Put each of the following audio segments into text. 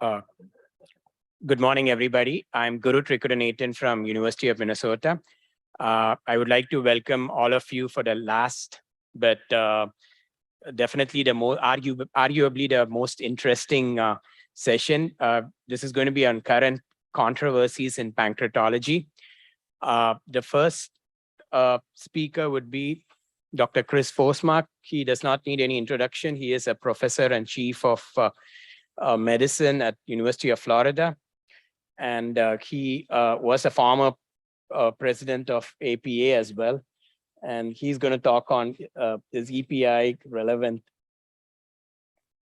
Uh, Good morning, everybody. I'm Guru Trikudanathan from University of Minnesota. I would like to welcome all of you for the last, but definitely the more arguably the most interesting session. This is going to be on current controversies in pancreatology. The first speaker would be Dr. Chris Forsmark. He does not need any introduction. He is a professor and chief of medicine at University of Florida. And he was a former president of APA as well. And he's going to talk on is EPI relevant,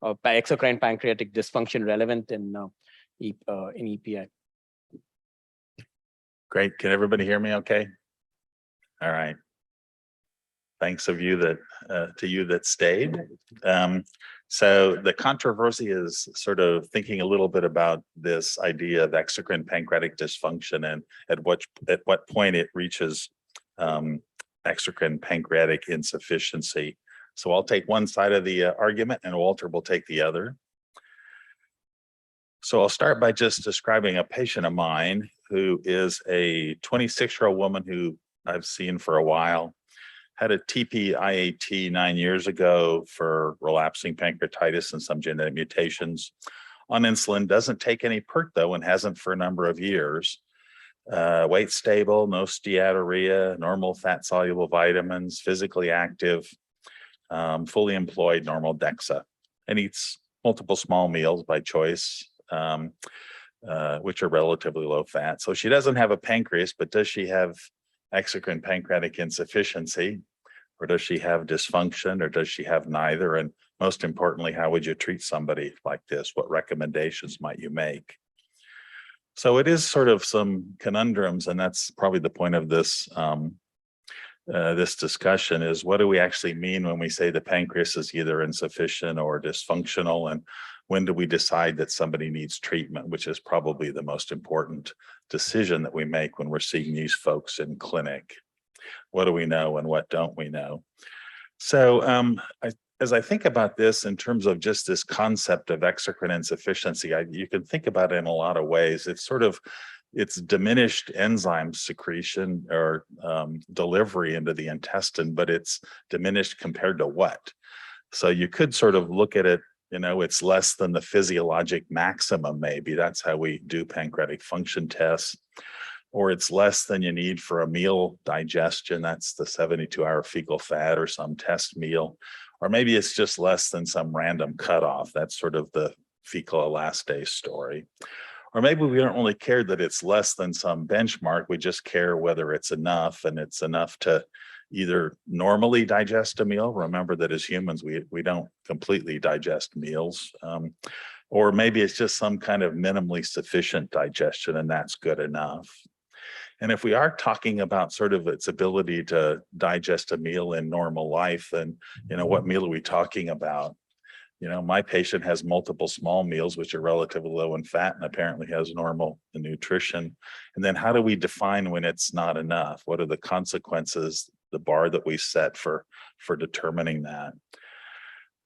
or exocrine pancreatic dysfunction relevant in EPI. Great. Can everybody hear me okay? All right. Thanks to you that stayed. So the controversy is sort of thinking a little bit about this idea of exocrine pancreatic dysfunction and at what point it reaches exocrine pancreatic insufficiency. So I'll take one side of the argument and Walter will take the other. So I'll start by just describing a patient of mine who is a 26-year-old woman who I've seen for a while. Had a TP-IAT 9 years ago for relapsing pancreatitis and some genetic mutations. On insulin, doesn't take any PERT though, and hasn't for a number of years. Weight stable, no steatorrhea, normal fat-soluble vitamins, physically active, fully employed, normal DEXA, and eats multiple small meals by choice, which are relatively low fat. So she doesn't have a pancreas, but does she have exocrine pancreatic insufficiency, or does she have dysfunction, or does she have neither? And most importantly, how would you treat somebody like this? What recommendations might you make? So it is sort of some conundrums, and that's probably the point of this this discussion is, what do we actually mean when we say the pancreas is either insufficient or dysfunctional, and when do we decide that somebody needs treatment, which is probably the most important decision that we make when we're seeing these folks in clinic. What do we know and what don't we know? So as I think about this in terms of just this concept of exocrine insufficiency, you can think about it in a lot of ways. It's diminished enzyme secretion or delivery into the intestine, but it's diminished compared to what? So you could sort of look at it, it's less than the physiologic maximum, maybe. That's how we do pancreatic function tests. Or it's less than you need for a meal digestion. That's the 72-hour fecal fat or some test meal. Or maybe it's just less than some random cutoff. That's sort of the fecal elastase story. Or maybe we don't really care that it's less than some benchmark. We just care whether it's enough, and it's enough to either normally digest a meal. Remember that as humans, we don't completely digest meals. Or maybe it's just some kind of minimally sufficient digestion, and that's good enough. And if we are talking about sort of its ability to digest a meal in normal life, then, what meal are we talking about? My patient has multiple small meals, which are relatively low in fat and apparently has normal nutrition. And then how do we define when it's not enough? What are the consequences, the bar that we set for determining that?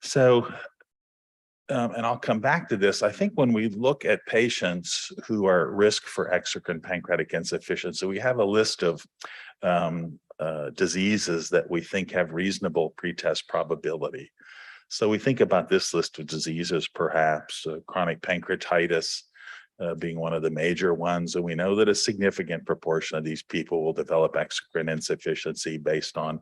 So, and I'll come back to this. I think when we look at patients who are at risk for exocrine pancreatic insufficiency, we have a list of diseases that we think have reasonable pretest probability. So we think about this list of diseases, perhaps chronic pancreatitis being one of the major ones. And we know that a significant proportion of these people will develop exocrine insufficiency based on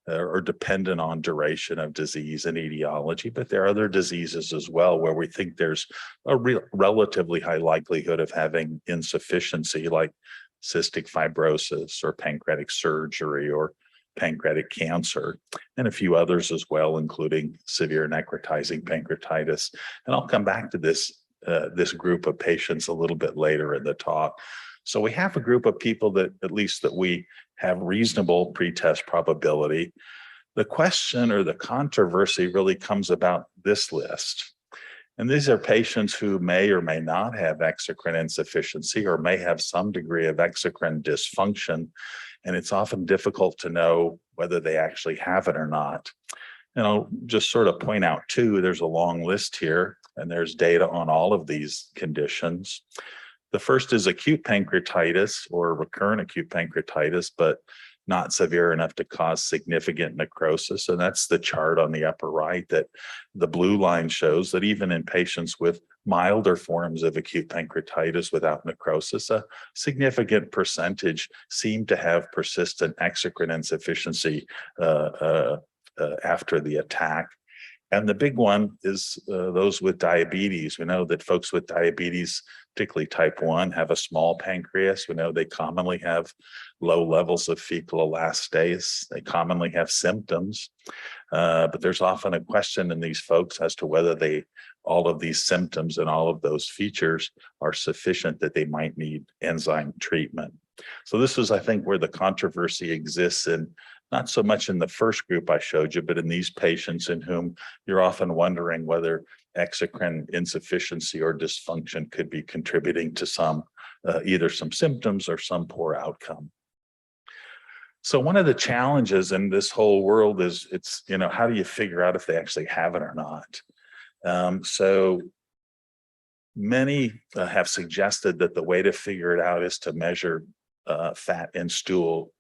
or dependent on duration of disease and etiology. But there are other diseases as well where we think there's a relatively high likelihood of having insufficiency, like cystic fibrosis or pancreatic surgery or pancreatic cancer, and a few others as well, including severe necrotizing pancreatitis. And I'll come back to this group of patients a little bit later in the talk. So we have a group of people that at least that we have reasonable pretest probability. The question or the controversy really comes about this list. And these are patients who may or may not have exocrine insufficiency or may have some degree of exocrine dysfunction. And it's often difficult to know whether they actually have it or not. And I'll just sort of point out too, there's a long list here. And there's data on all of these conditions. The first is acute pancreatitis or recurrent acute pancreatitis, but not severe enough to cause significant necrosis. And that's the chart on the upper right, that the blue line shows that even in patients with milder forms of acute pancreatitis without necrosis, a significant percentage seem to have persistent exocrine insufficiency after the attack. And the big one is those with diabetes. We know that folks with diabetes, particularly type 1, have a small pancreas. We know they commonly have low levels of fecal elastase. They commonly have symptoms, but there's often a question in these folks as to whether all of these symptoms and all of those features are sufficient that they might need enzyme treatment. So this is, I think, where the controversy exists, in not so much in the first group I showed you, but in these patients in whom you're often wondering whether exocrine insufficiency or dysfunction could be contributing to some either some symptoms or some poor outcome. So one of the challenges in this whole world is how do you figure out if they actually have it or not? So many have suggested that the way to figure it out is to measure fat in stool,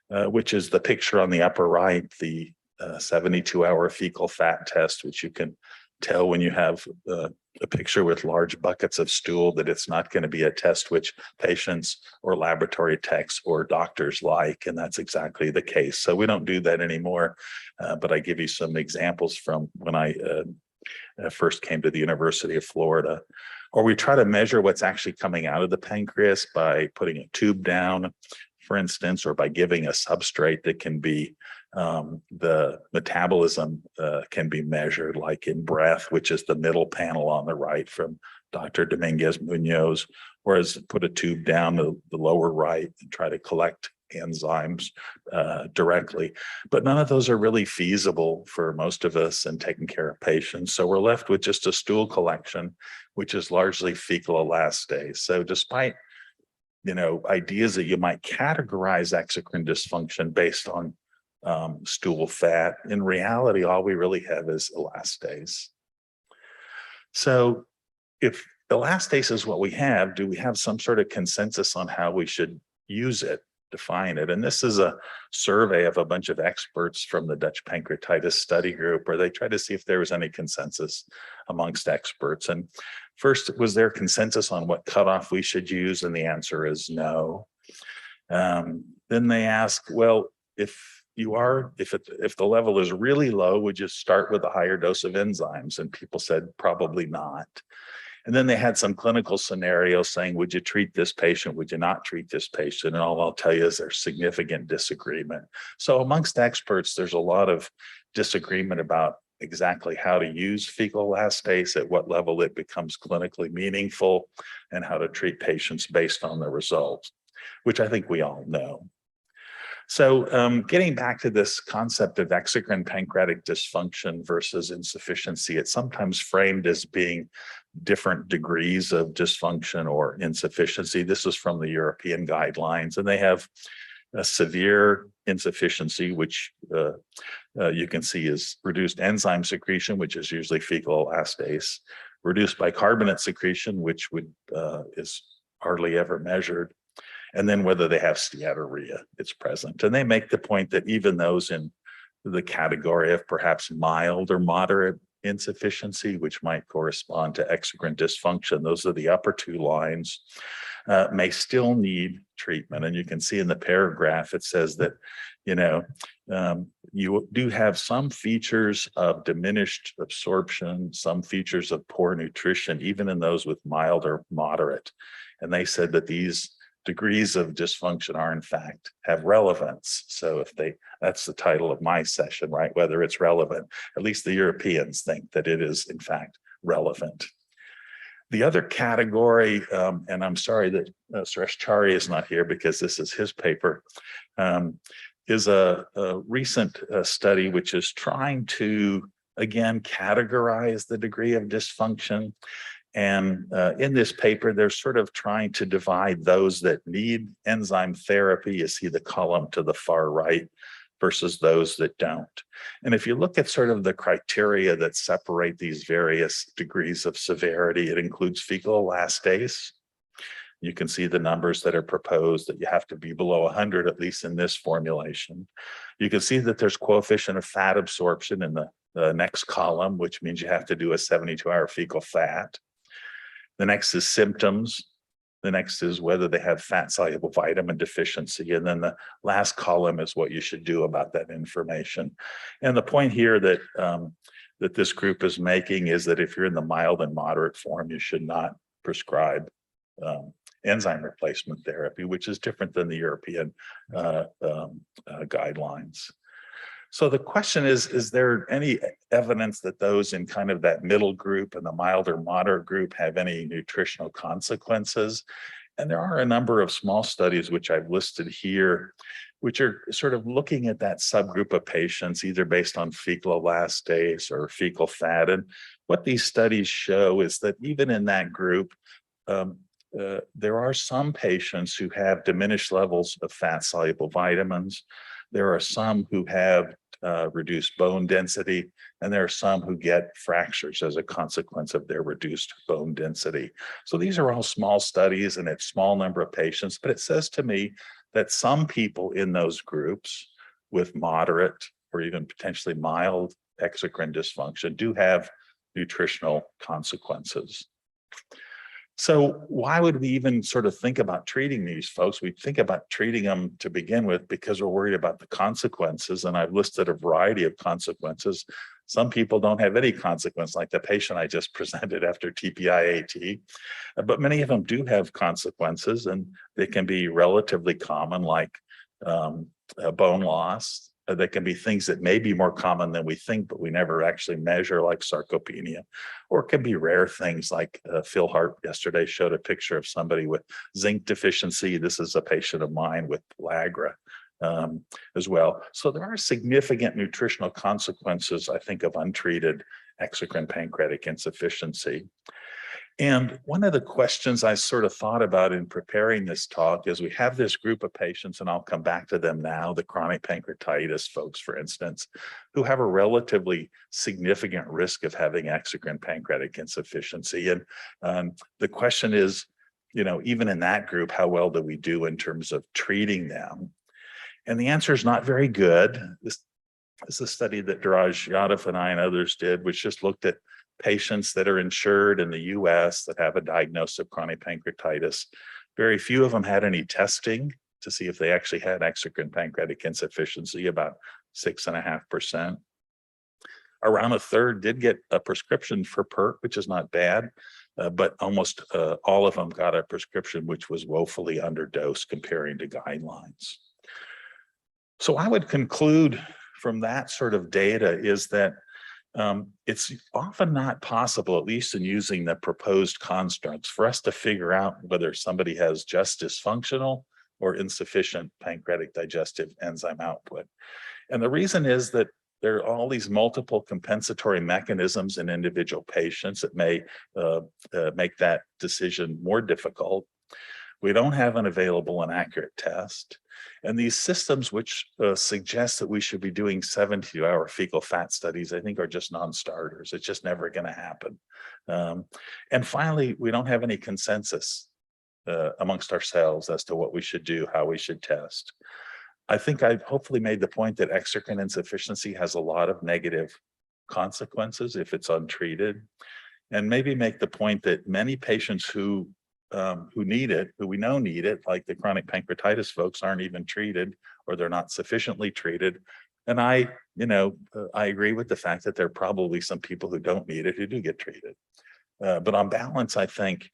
which is the picture on the upper right, the 72-hour fecal fat test, which you can tell when you have a picture with large buckets of stool that it's not going to be a test which patients or laboratory techs or doctors like, and that's exactly the case. So we don't do that anymore, but I give you some examples from when I first came to the University of Florida. Or we try to measure what's actually coming out of the pancreas by putting a tube down, for instance, or by giving a substrate that can be, the metabolism can be measured, like in breath, which is the middle panel on the right from Dr. Dominguez Munoz, whereas put a tube down the lower right and try to collect enzymes directly. But none of those are really feasible for most of us in taking care of patients. So we're left with just a stool collection, which is largely fecal elastase. So despite ideas that you might categorize exocrine dysfunction based on stool fat, in reality, all we really have is elastase. So if elastase is what we have, do we have some sort of consensus on how we should use it, define it? And this is a survey of a bunch of experts from the Dutch Pancreatitis Study Group, where they tried to see if there was any consensus amongst experts. And first, was there consensus on what cutoff we should use? And the answer is no. Then they ask, well, if the level is really low, would you start with a higher dose of enzymes? And people said probably not. And then they had some clinical scenarios saying, would you treat this patient? Would you not treat this patient? And all I'll tell you is there's significant disagreement. So amongst experts, there's a lot of disagreement about exactly how to use fecal elastase, at what level it becomes clinically meaningful, and how to treat patients based on the results, which I think we all know. So getting back to this concept of exocrine pancreatic dysfunction versus insufficiency, it's sometimes framed as being different degrees of dysfunction or insufficiency. This is from the European guidelines, and they have a severe insufficiency, which you can see is reduced enzyme secretion, which is usually fecal elastase, reduced bicarbonate secretion, which is hardly ever measured, and then whether they have steatorrhea, it's present. And they make the point that even those in the category of perhaps mild or moderate insufficiency, which might correspond to exocrine dysfunction, those are the upper two lines, may still need treatment. And you can see in the paragraph, it says that, you do have some features of diminished absorption, some features of poor nutrition, even in those with mild or moderate. And they said that these degrees of dysfunction are in fact have relevance. So that's the title of my session, right? Whether it's relevant, at least the Europeans think that it is in fact relevant. The other category, and I'm sorry that Suresh Chari is not here because this is his paper, is a recent study which is trying to, again, categorize the degree of dysfunction. And in this paper, they're sort of trying to divide those that need enzyme therapy. You see the column to the far right versus those that don't. And if you look at sort of the criteria that separate these various degrees of severity, it includes fecal elastase. You can see the numbers that are proposed, that you have to be below 100, at least in this formulation. You can see that there's coefficient of fat absorption in the next column, which means you have to do a 72-hour fecal fat. The next is symptoms. The next is whether they have fat-soluble vitamin deficiency. And then the last column is what you should do about that information. And the point here that, that this group is making is that if you're in the mild and moderate form, you should not prescribe enzyme replacement therapy, which is different than the European guidelines. So the question is there any evidence that those in kind of that middle group and the mild or moderate group have any nutritional consequences? And there are a number of small studies, which I've listed here, which are sort of looking at that subgroup of patients, either based on fecal elastase or fecal fat. And what these studies show is that even in that group, there are some patients who have diminished levels of fat-soluble vitamins. There are some who have reduced bone density, and there are some who get fractures as a consequence of their reduced bone density. So these are all small studies and it's small number of patients, but it says to me that some people in those groups with moderate or even potentially mild exocrine dysfunction do have nutritional consequences. So why would we even sort of think about treating these folks? We think about treating them to begin with because we're worried about the consequences. And I've listed a variety of consequences. Some people don't have any consequence, like the patient I just presented after TPIAT, but many of them do have consequences, and they can be relatively common, like bone loss. They can be things that may be more common than we think, but we never actually measure, like sarcopenia, or it can be rare things like Phil Hart yesterday showed a picture of somebody with zinc deficiency. This is a patient of mine with pellagra as well. So there are significant nutritional consequences, I think, of untreated exocrine pancreatic insufficiency. And one of the questions I sort of thought about in preparing this talk is we have this group of patients, and I'll come back to them now, the chronic pancreatitis folks, for instance, who have a relatively significant risk of having exocrine pancreatic insufficiency. And the question is, you know, even in that group, how well do we do in terms of treating them? And the answer is not very good. This is a study that Diraj Yadav and I and others did, which just looked at patients that are insured in the US that have a diagnosis of chronic pancreatitis. Very few of them had any testing to see if they actually had exocrine pancreatic insufficiency, about 6.5%. Around a third did get a prescription for PERT, which is not bad, but almost all of them got a prescription which was woefully underdosed comparing to guidelines. So I would conclude from that sort of data is that it's often not possible, at least in using the proposed constructs, for us to figure out whether somebody has just dysfunctional or insufficient pancreatic digestive enzyme output. And the reason is that there are all these multiple compensatory mechanisms in individual patients that may make that decision more difficult. We don't have an available and accurate test. And these systems which suggest that we should be doing 72-hour fecal fat studies, I think are just non-starters. It's just never going to happen. And finally, we don't have any consensus amongst ourselves as to what we should do, how we should test. I think I've hopefully made the point that exocrine insufficiency has a lot of negative consequences if it's untreated, and maybe make the point that many patients who need it, who we know need it, like the chronic pancreatitis folks, aren't even treated, or they're not sufficiently treated. And I agree with the fact that there are probably some people who don't need it who do get treated. But on balance, I think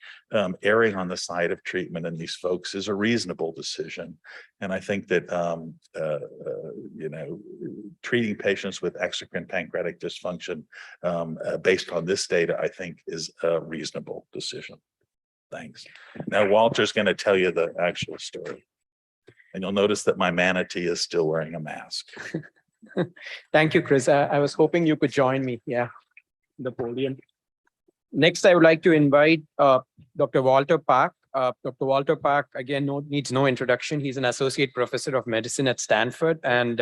erring on the side of treatment in these folks is a reasonable decision. And I think that, treating patients with exocrine pancreatic dysfunction based on this data, I think is a reasonable decision. Thanks. Now, Walter's going to tell you the actual story. And you'll notice that my manatee is still wearing a mask. Thank you, Chris. I was hoping you could join me. Yeah, the podium. Next, I would like to invite Dr. Walter Park. Dr. Walter Park, again, needs no introduction. He's an associate professor of medicine at Stanford, and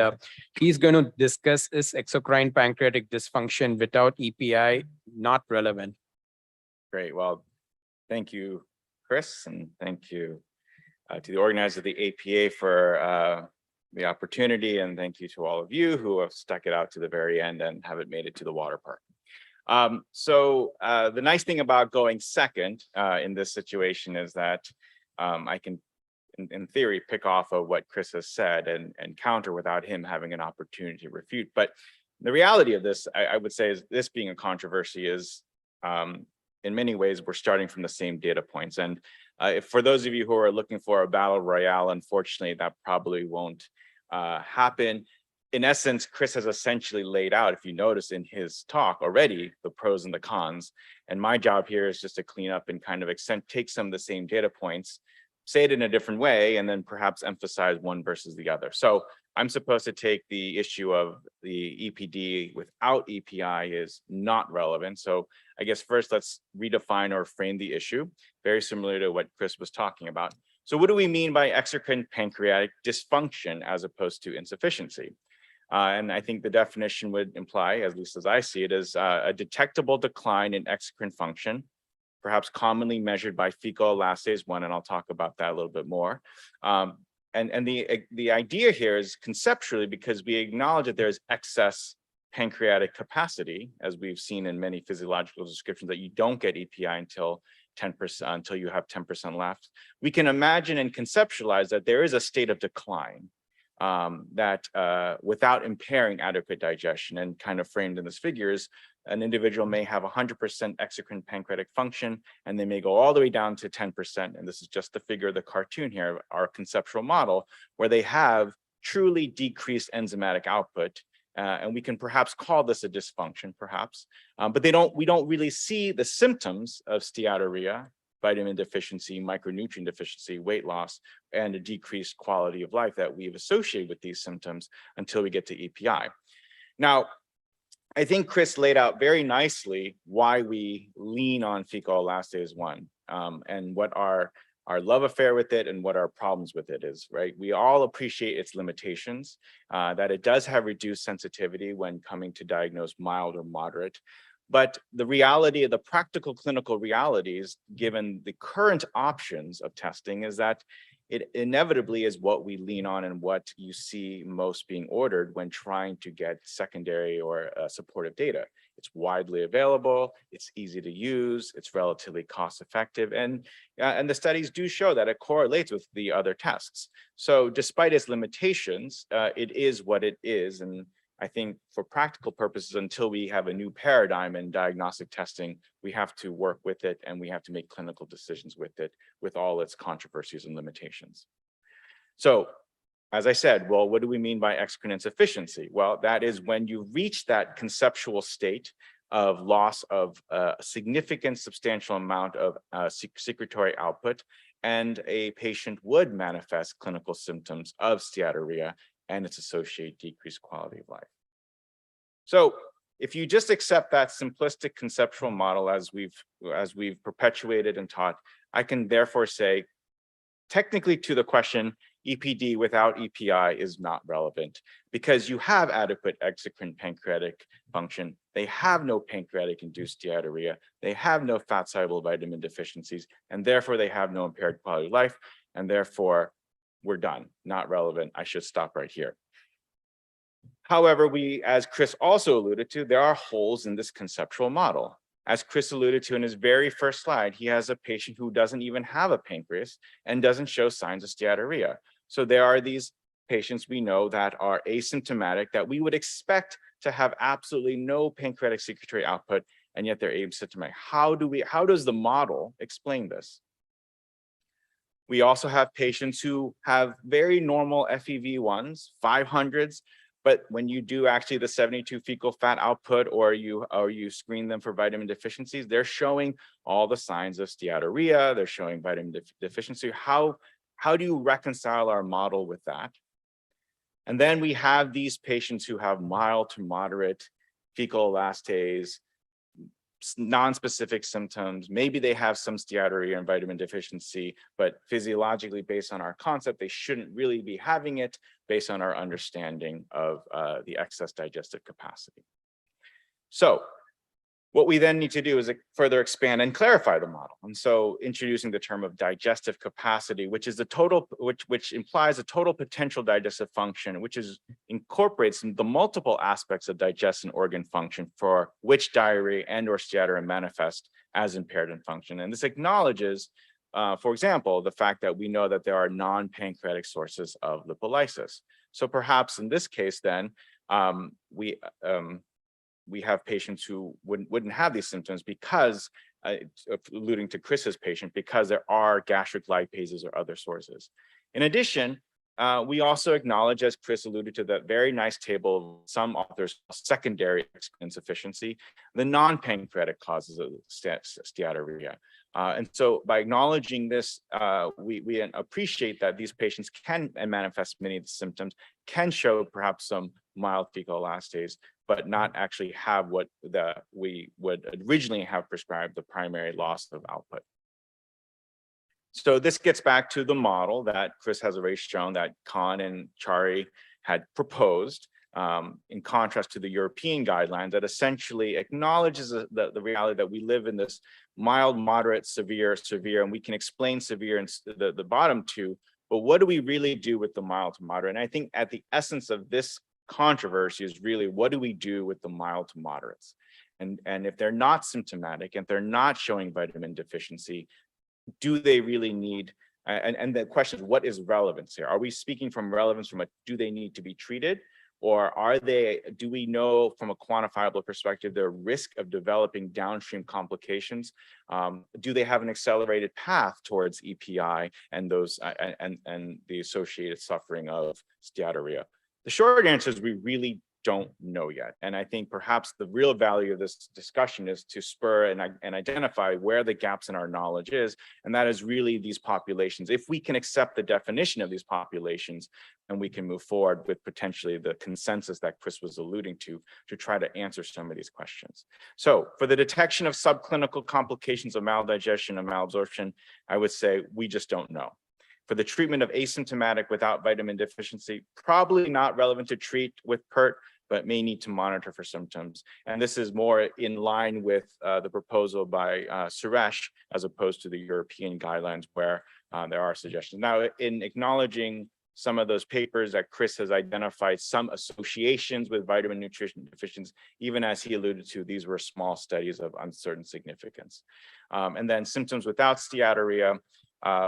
he's going to discuss is exocrine pancreatic dysfunction without EPI not relevant? Great. Well, thank you, Chris, and thank you to the organizer of the APA for the opportunity, and thank you to all of you who have stuck it out to the very end and haven't made it to the water park. The nice thing about going second in this situation is that I can, in theory, pick off of what Chris has said and counter without him having an opportunity to refute. But the reality of this, I would say, is this being a controversy is, in many ways, we're starting from the same data points. And for those of you who are looking for a battle royale, unfortunately, that probably won't happen. In essence, Chris has essentially laid out, if you notice in his talk already, the pros and the cons. And my job here is just to clean up and kind of take some of the same data points, say it in a different way, and then perhaps emphasize one versus the other. So I'm supposed to take the issue of the EPD without EPI is not relevant. So I guess first let's redefine or frame the issue, very similar to what Chris was talking about. So what do we mean by exocrine pancreatic dysfunction as opposed to insufficiency? And I think the definition would imply, at least as I see it, is a detectable decline in exocrine function, perhaps commonly measured by fecal elastase 1, and I'll talk about that a little bit more. And the idea here is conceptually, because we acknowledge that there's excess pancreatic capacity, as we've seen in many physiological descriptions, that you don't get EPI until 10%, until you have 10% left. We can imagine and conceptualize that there is a state of decline without impairing adequate digestion, and kind of framed in this figure is an individual may have 100% exocrine pancreatic function, and they may go all the way down to 10%. And this is just the figure of the cartoon here, our conceptual model, where they have truly decreased enzymatic output. And we can perhaps call this a dysfunction, perhaps, but we don't really see the symptoms of steatorrhea, vitamin deficiency, micronutrient deficiency, weight loss, and a decreased quality of life that we've associated with these symptoms until we get to EPI. Now, I think Chris laid out very nicely why we lean on fecal elastase 1 and what our love affair with it and what our problems with it is, right? We all appreciate its limitations, that it does have reduced sensitivity when coming to diagnose mild or moderate. But the reality of the practical clinical realities, given the current options of testing, is that it inevitably is what we lean on and what you see most being ordered when trying to get secondary or supportive data. It's widely available, it's easy to use, it's relatively cost effective, and the studies do show that it correlates with the other tests. So despite its limitations, it is what it is. And I think for practical purposes, until we have a new paradigm in diagnostic testing, we have to work with it and we have to make clinical decisions with it, with all its controversies and limitations. So, as I said, well, what do we mean by exocrine insufficiency? Well, that is when you reach that conceptual state of loss of a significant substantial amount of secretory output, and a patient would manifest clinical symptoms of steatorrhea and its associated decreased quality of life. So if you just accept that simplistic conceptual model as we've perpetuated and taught, I can therefore say, technically to the question, EPD without EPI is not relevant because you have adequate exocrine pancreatic function. They have no pancreatic-induced steatorrhea. They have no fat-soluble vitamin deficiencies, and therefore they have no impaired quality of life, and therefore we're done, not relevant. I should stop right here. However, as Chris also alluded to, there are holes in this conceptual model. As Chris alluded to in his very first slide, he has a patient who doesn't even have a pancreas and doesn't show signs of steatorrhea. So there are these patients we know that are asymptomatic that we would expect to have absolutely no pancreatic secretory output, and yet they're asymptomatic. How does the model explain this? We also have patients who have very normal FEV1s, 500s, but when you do actually the 72 fecal fat output or you screen them for vitamin deficiencies, they're showing all the signs of steatorrhea, they're showing vitamin deficiency. How do you reconcile our model with that? And then we have these patients who have mild to moderate fecal elastase, non-specific symptoms. Maybe they have some steatorrhea and vitamin deficiency, but physiologically, based on our concept, they shouldn't really be having it based on our understanding of the excess digestive capacity. So what we then need to do is further expand and clarify the model. And so introducing the term of digestive capacity, which is the total, which implies a total potential digestive function, which incorporates the multiple aspects of digestion organ function for which diarrhea and or steatorrhea manifest as impaired in function. And this acknowledges, for example, the fact that we know that there are non-pancreatic sources of lipolysis. So perhaps in this case, then, we have patients who wouldn't have these symptoms because, alluding to Chris's patient, because there are gastric lipases or other sources. In addition, we also acknowledge, as Chris alluded to, that very nice table of some authors, secondary insufficiency, the non-pancreatic causes of steatorrhea. And so by acknowledging this, we appreciate that these patients can manifest many of the symptoms, can show perhaps some mild fecal elastase, but not actually have what we would originally have prescribed, the primary loss of output. So this gets back to the model that Chris has already shown, that Khan and Chari had proposed, in contrast to the European guidelines, that essentially acknowledges the reality that we live in this mild, moderate, severe, and we can explain severe in the bottom two, but what do we really do with the mild to moderate? And I think at the essence of this controversy is really, what do we do with the mild to moderates? And if they're not symptomatic and they're not showing vitamin deficiency, do they really need, and the question is, what is relevance here? Are we speaking from relevance from do they need to be treated? Or do we know from a quantifiable perspective their risk of developing downstream complications? Do they have an accelerated path towards EPI and those and the associated suffering of steatorrhea? The short answer is we really don't know yet. And I think perhaps the real value of this discussion is to spur and identify where the gaps in our knowledge is. And that is really these populations. If we can accept the definition of these populations, and we can move forward with potentially the consensus that Chris was alluding to try to answer some of these questions. So for the detection of subclinical complications of maldigestion and malabsorption, I would say we just don't know. For the treatment of asymptomatic without vitamin deficiency, probably not relevant to treat with PERT, but may need to monitor for symptoms. And this is more in line with the proposal by Suresh, as opposed to the European guidelines where there are suggestions. Now, in acknowledging some of those papers that Chris has identified some associations with vitamin nutrition deficiency, even as he alluded to, these were small studies of uncertain significance. And then symptoms without steatorrhea,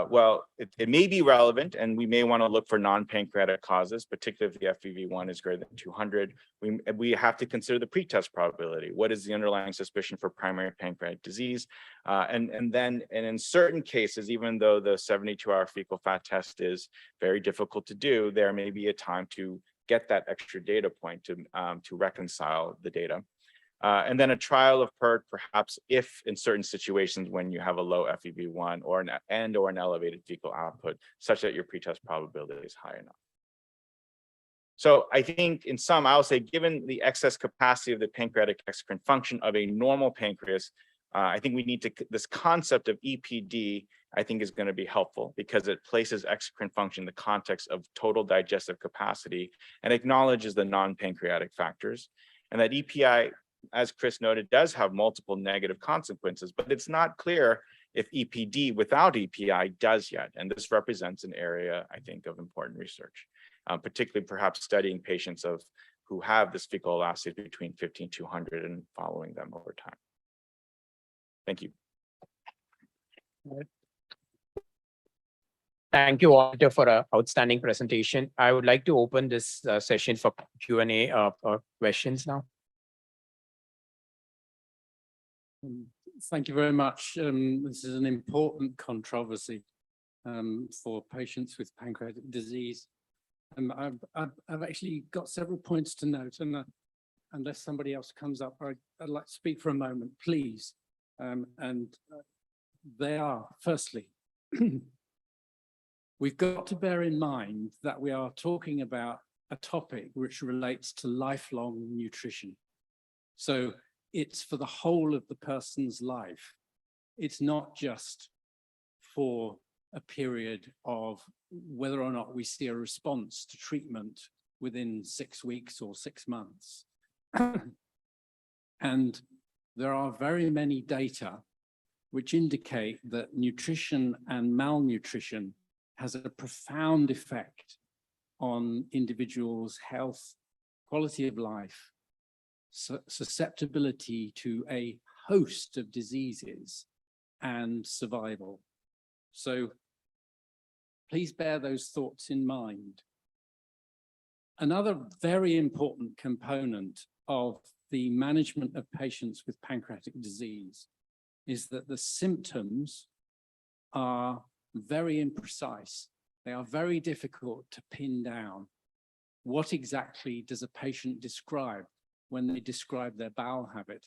well, it may be relevant, and we may want to look for non-pancreatic causes, particularly if the FEV1 is greater than 200. We have to consider the pretest probability. What is the underlying suspicion for primary pancreatic disease? And in certain cases, even though the 72-hour fecal fat test is very difficult to do, there may be a time to get that extra data point to reconcile the data. And then a trial of PERT, perhaps if in certain situations when you have a low FEV1 or an elevated fecal output, such that your pretest probability is high enough. So I think in sum, I'll say, given the excess capacity of the pancreatic exocrine function of a normal pancreas, I think we need to, this concept of EPD, I think is going to be helpful because it places exocrine function in the context of total digestive capacity and acknowledges the non-pancreatic factors. And that EPI, as Chris noted, does have multiple negative consequences, but it's not clear if EPD without EPI does yet. And this represents an area, I think, of important research, particularly perhaps studying patients who have this fecal elastase between 50 and 200 and following them over time. Thank you. Thank you, Walter, for an outstanding presentation. I would like to open this session for Q&A or questions now. Thank you very much. This is an important controversy for patients with pancreatic disease. I've actually got several points to note, and unless somebody else comes up, I'd like to speak for a moment, please. And they are, firstly, we've got to bear in mind that we are talking about a topic which relates to lifelong nutrition. So it's for the whole of the person's life. It's not just for a period of whether or not we see a response to treatment within 6 weeks or 6 months. And there are very many data which indicate that nutrition and malnutrition has a profound effect on individuals' health, quality of life, susceptibility to a host of diseases, and survival. So please bear those thoughts in mind. Another very important component of the management of patients with pancreatic disease is that the symptoms are very imprecise. They are very difficult to pin down. What exactly does a patient describe when they describe their bowel habit,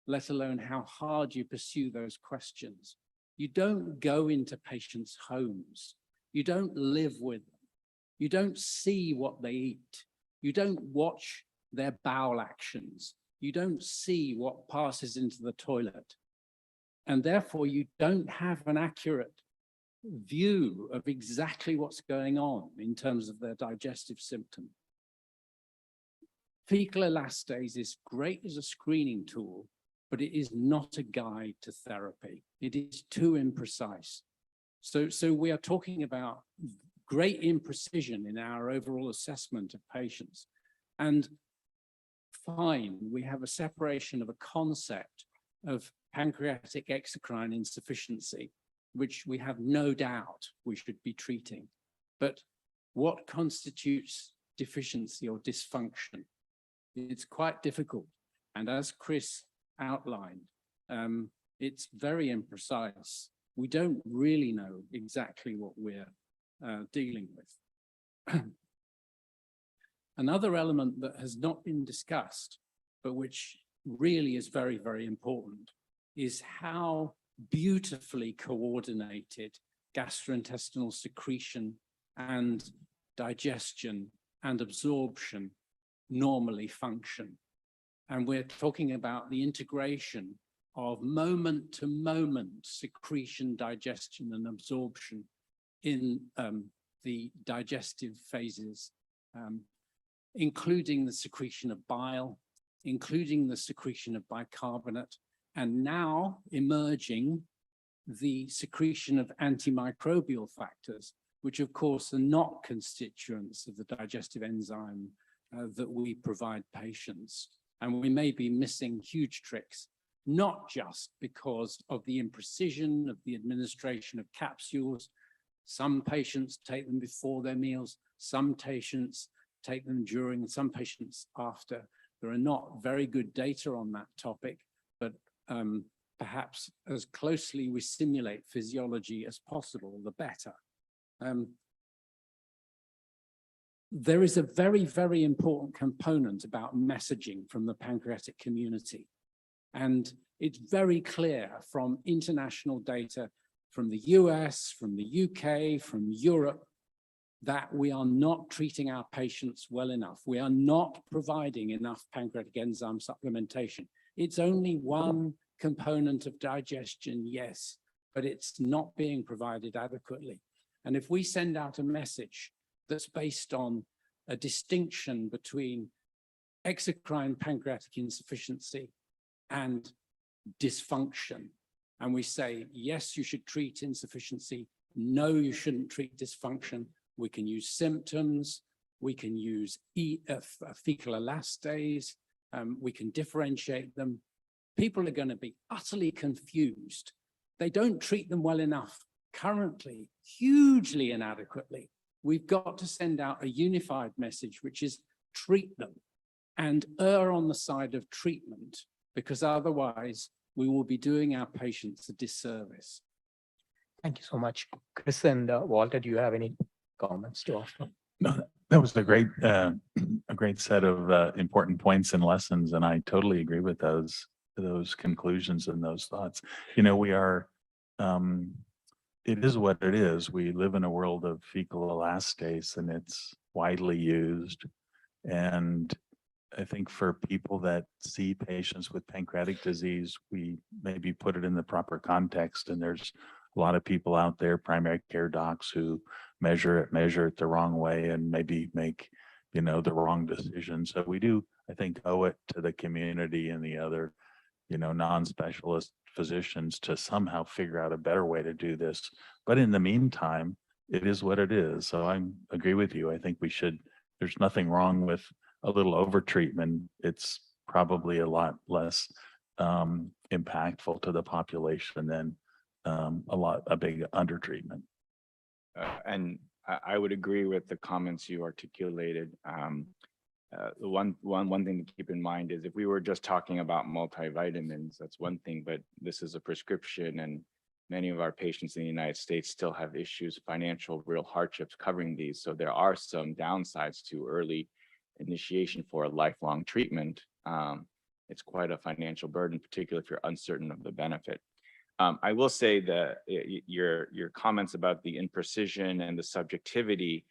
let alone how hard you pursue those questions? You don't go into patients' homes. You don't live with them. You don't see what they eat. You don't watch their bowel actions. You don't see what passes into the toilet. And therefore, you don't have an accurate view of exactly what's going on in terms of their digestive symptom. Fecal elastase is great as a screening tool, but it is not a guide to therapy. It is too imprecise. So we are talking about great imprecision in our overall assessment of patients. And fine, we have a separation of a concept of pancreatic exocrine insufficiency, which we have no doubt we should be treating. But what constitutes deficiency or dysfunction? It's quite difficult. And as Chris outlined, it's very imprecise. We don't really know exactly what we're dealing with. Another element that has not been discussed, but which really is very, very important, is how beautifully coordinated gastrointestinal secretion and digestion and absorption normally function. And we're talking about the integration of moment-to-moment secretion, digestion, and absorption in the digestive phases, including the secretion of bile, including the secretion of bicarbonate, and now emerging the secretion of antimicrobial factors, which of course are not constituents of the digestive enzyme that we provide patients. And we may be missing huge tricks, not just because of the imprecision of the administration of capsules. Some patients take them before their meals, some patients take them during, some patients after. There are not very good data on that topic, but perhaps as closely we simulate physiology as possible, the better. There is a very, very important component about messaging from the pancreatic community. And it's very clear from international data from the US, from the UK, from Europe, that we are not treating our patients well enough. We are not providing enough pancreatic enzyme supplementation. It's only one component of digestion, yes, but it's not being provided adequately. And if we send out a message that's based on a distinction between exocrine pancreatic insufficiency and dysfunction, and we say, yes, you should treat insufficiency, no, you shouldn't treat dysfunction, we can use symptoms, we can use fecal elastase, we can differentiate them. People are going to be utterly confused. They don't treat them well enough currently, hugely inadequately. We've got to send out a unified message, which is treat them and err on the side of treatment, because otherwise we will be doing our patients a disservice. Thank you so much. Chris and Walter, do you have any comments to offer? No, that was a great set of important points and lessons, and I totally agree with those conclusions and those thoughts. You know, we are, it is what it is. We live in a world of fecal elastase, and it's widely used. And I think for people that see patients with pancreatic disease, we maybe put it in the proper context. And there's a lot of people out there, primary care docs, who measure it the wrong way and maybe make, the wrong decision. So we do, I think, owe it to the community and the other, non-specialist physicians to somehow figure out a better way to do this. But in the meantime, it is what it is. So I agree with you. I think there's nothing wrong with a little over treatment. It's probably a lot less impactful to the population than a big under treatment. And I would agree with the comments you articulated. The one thing to keep in mind is if we were just talking about multivitamins, that's one thing, but this is a prescription, and many of our patients in the United States still have issues, financial, real hardships covering these. So there are some downsides to early initiation for a lifelong treatment. It's quite a financial burden, particularly if you're uncertain of the benefit. I will say that your comments about the imprecision and the subjectivity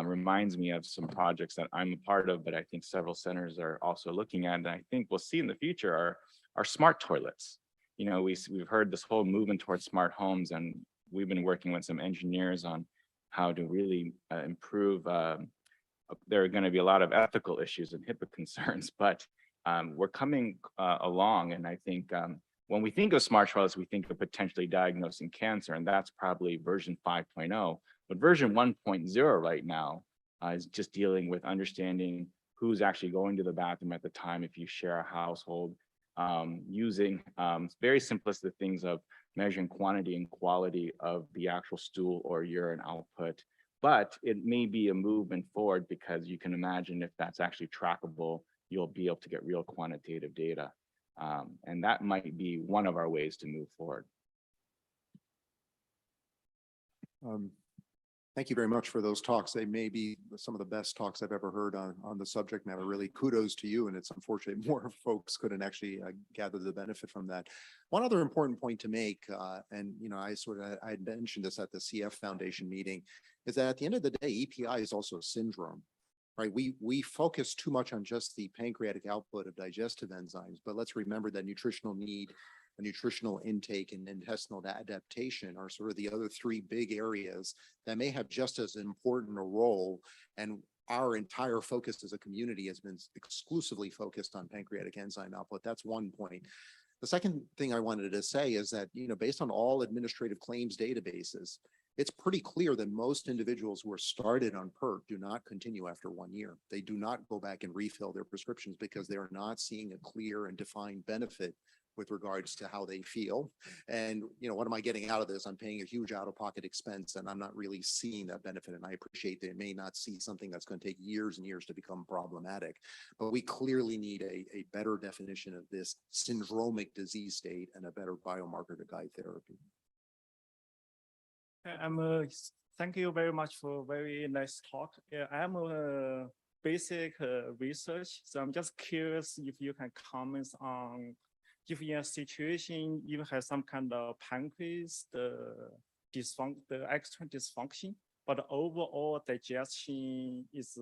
reminds me of some projects that I'm a part of, but I think several centers are also looking at, and I think we'll see in the future are smart toilets. We've heard this whole movement towards smart homes, and we've been working with some engineers on how to really improve. There are going to be a lot of ethical issues and HIPAA concerns, but we're coming along, and I think when we think of smart toilets, we think of potentially diagnosing cancer, and that's probably version 5.0. But version 1.0 right now is just dealing with understanding who's actually going to the bathroom at the time if you share a household, using very simplistic things of measuring quantity and quality of the actual stool or urine output. But it may be a movement forward, because you can imagine if that's actually trackable, you'll be able to get real quantitative data. And that might be one of our ways to move forward. Thank you very much for those talks. They may be some of the best talks I've ever heard on the subject matter. Really kudos to you. And it's unfortunate more folks couldn't actually gather the benefit from that. One other important point to make, and I had mentioned this at the CF Foundation meeting, is that at the end of the day, EPI is also a syndrome. Right, we focus too much on just the pancreatic output of digestive enzymes, but let's remember that nutritional need, nutritional intake, and intestinal adaptation are sort of the other three big areas that may have just as important a role. And our entire focus as a community has been exclusively focused on pancreatic enzyme output. That's one point. The second thing I wanted to say is that, based on all administrative claims databases, it's pretty clear that most individuals who are started on PERT do not continue after 1 year. They do not go back and refill their prescriptions because they are not seeing a clear and defined benefit with regards to how they feel. And, what am I getting out of this? I'm paying a huge out-of-pocket expense, and I'm not really seeing that benefit. And I appreciate that it may not see something that's going to take years and years to become problematic, but we clearly need a better definition of this syndromic disease state and a better biomarker to guide therapy. Thank you very much for very nice talk. I'm a basic research, so I'm just curious if you can comment on if in a situation you have some kind of pancreas, the external dysfunction, but overall digestion is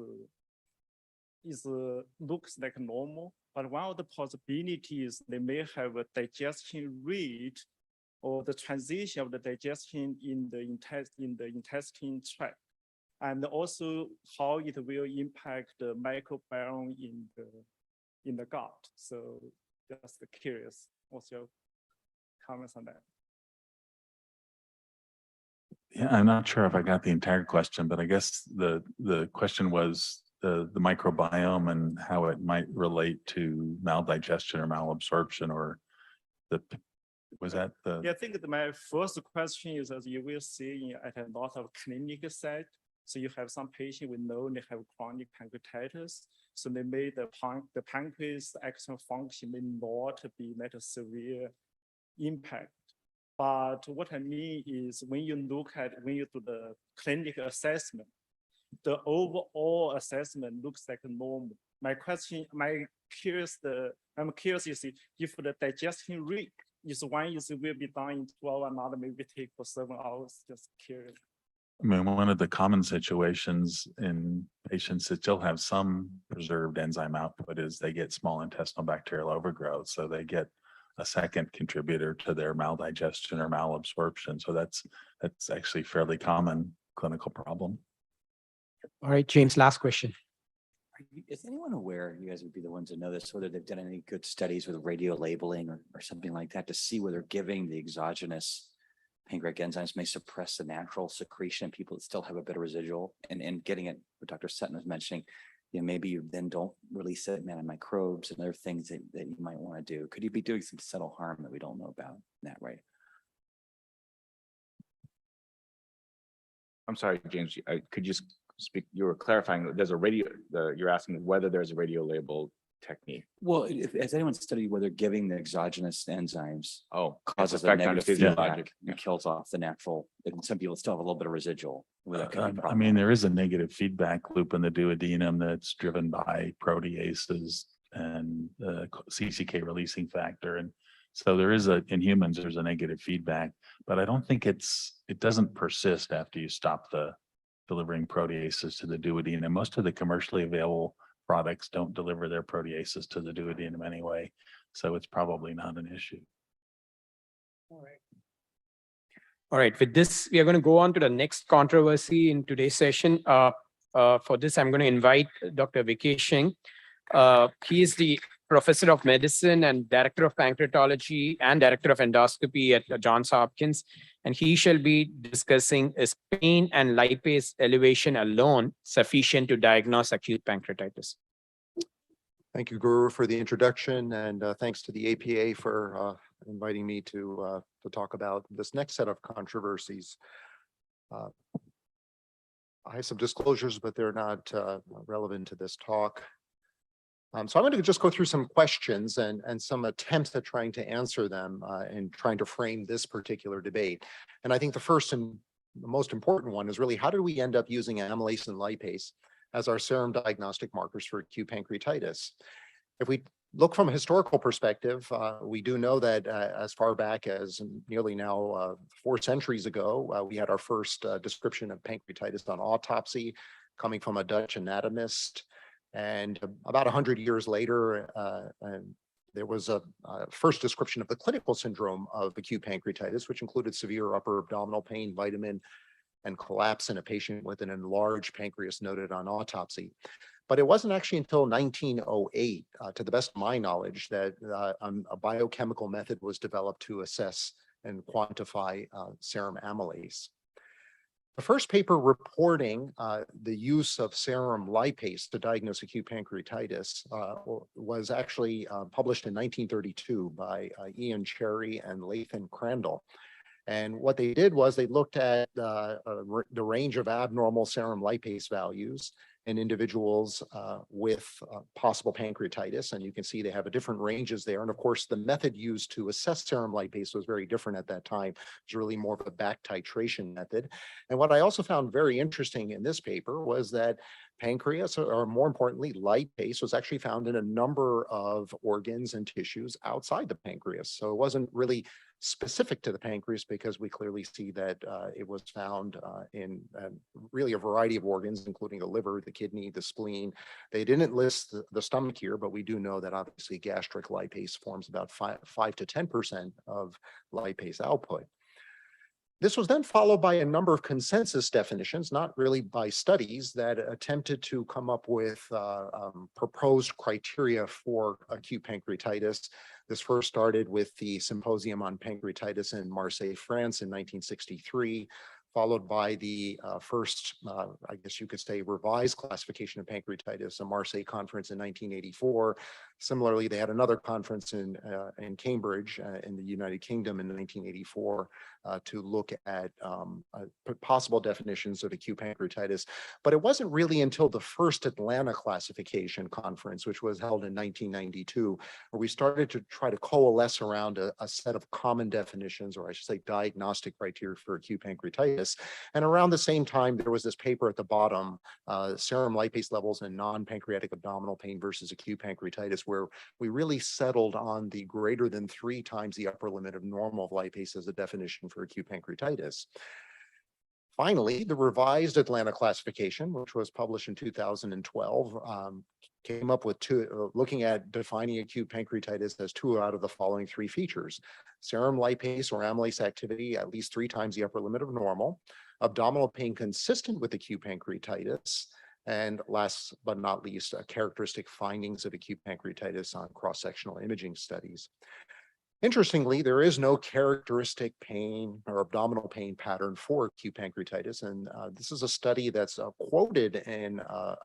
looks like normal. But one of the possibilities, they may have a digestion rate or the transition of the digestion in the intestine tract, and also how it will impact the microbiome in the gut. So just curious, what's your comments on that? Yeah, I'm not sure if I got the entire question, but I guess the question was the microbiome and how it might relate to maldigestion or malabsorption, or was that the? Yeah, I think that my first question is, as you will see at a lot of clinical site, so you have some patient we know they have chronic pancreatitis, so they made the pancreas external function may not be that a severe impact. But what I mean is when you do the clinical assessment, the overall assessment looks like normal. I'm curious is if the digestion rate is one will be done in 12 hours, another maybe take for 7 hours, just curious. I mean, one of the common situations in patients that still have some preserved enzyme output is they get small intestinal bacterial overgrowth. So they get a second contributor to their maldigestion or malabsorption. So that's actually fairly common clinical problem. All right, James, last question. Is anyone aware, you guys would be the ones to know this, whether they've done any good studies with radio labeling or something like that to see whether giving the exogenous pancreatic enzymes may suppress the natural secretion in people that still have a bit of residual, and getting it, what Dr. Sutton was mentioning, maybe you then don't release that amount of microbes and other things that you might want to do. Could you be doing some subtle harm that we don't know about in that way? I'm sorry, James, could you speak, you were clarifying, there's a you're asking whether there's a radio label technique. Well, has anyone studied whether giving the exogenous enzymes causes a effect on negative physiologic, feedback and kills off the natural, and some people still have a little bit of residual. Where that could be I mean, problematic. there is a negative feedback loop in the duodenum that's driven by proteases and CCK releasing factor. And so there is in humans, there's a negative feedback, but I don't think it doesn't persist after you stop the delivering proteases to the duodenum. Most of the commercially available products don't deliver their proteases to the duodenum anyway. So it's probably not an issue. All right. All right, with this, we are going to go on to the next controversy in today's session. For this, I'm going to invite Dr. Vikesh Singh. He is the Professor of Medicine and Director of Pancreatology and Director of Endoscopy at Johns Hopkins. And he shall be discussing is pain and lipase elevation alone sufficient to diagnose acute pancreatitis. Thank you, Guru, for the introduction, and thanks to the APA for inviting me to talk about this next set of controversies. I have some disclosures, but they're not relevant to this talk. So I'm going to just go through some questions and some attempts at trying to answer them and trying to frame this particular debate. And I think the first and the most important one is really, how did we end up using amylase and lipase as our serum diagnostic markers for acute pancreatitis? If we look from a historical perspective, we do know that as far back as nearly now 4 centuries ago, we had our first description of pancreatitis on autopsy coming from a Dutch anatomist. And about 100 years later, there was a first description of the clinical syndrome of acute pancreatitis, which included severe upper abdominal pain, vitamin, and collapse in a patient with an enlarged pancreas noted on autopsy. But it wasn't actually until 1908, to the best of my knowledge, that a biochemical method was developed to assess and quantify serum amylase. The first paper reporting the use of serum lipase to diagnose acute pancreatitis was actually published in 1932 by Ian Cherry and Lathan Crandall. And what they did was they looked at the range of abnormal serum lipase values in individuals with possible pancreatitis. And you can see they have a different ranges there. And of course, the method used to assess serum lipase was very different at that time. It's really more of a back titration method. And what I also found very interesting in this paper was that pancreas, or more importantly, lipase, was actually found in a number of organs and tissues outside the pancreas. So it wasn't really specific to the pancreas, because we clearly see that it was found in really a variety of organs, including the liver, the kidney, the spleen. They didn't list the stomach here, but we do know that obviously gastric lipase forms about 5 to 10% of lipase output. This was then followed by a number of consensus definitions, not really by studies, that attempted to come up with proposed criteria for acute pancreatitis. This first started with the Symposium on Pancreatitis in Marseille, France in 1963, followed by the first, I guess you could say, revised classification of pancreatitis, a Marseille conference in 1984. Similarly, they had another conference in Cambridge in the United Kingdom in 1984 to look at possible definitions of acute pancreatitis. But it wasn't really until the first Atlanta classification conference, which was held in 1992, where we started to try to coalesce around a set of common definitions, or I should say diagnostic criteria for acute pancreatitis. And around the same time, there was this paper at the bottom, serum lipase levels in non-pancreatic abdominal pain versus acute pancreatitis, where we really settled on the greater than 3 times the upper limit of normal of lipase as a definition for acute pancreatitis. Finally, the revised Atlanta classification, which was published in 2012, came up with looking at defining acute pancreatitis as 2 out of the following 3 features: serum lipase or amylase activity at least 3 times the upper limit of normal, abdominal pain consistent with acute pancreatitis, and last but not least, characteristic findings of acute pancreatitis on cross-sectional imaging studies. Interestingly, there is no characteristic pain or abdominal pain pattern for acute pancreatitis. And this is a study that's quoted in a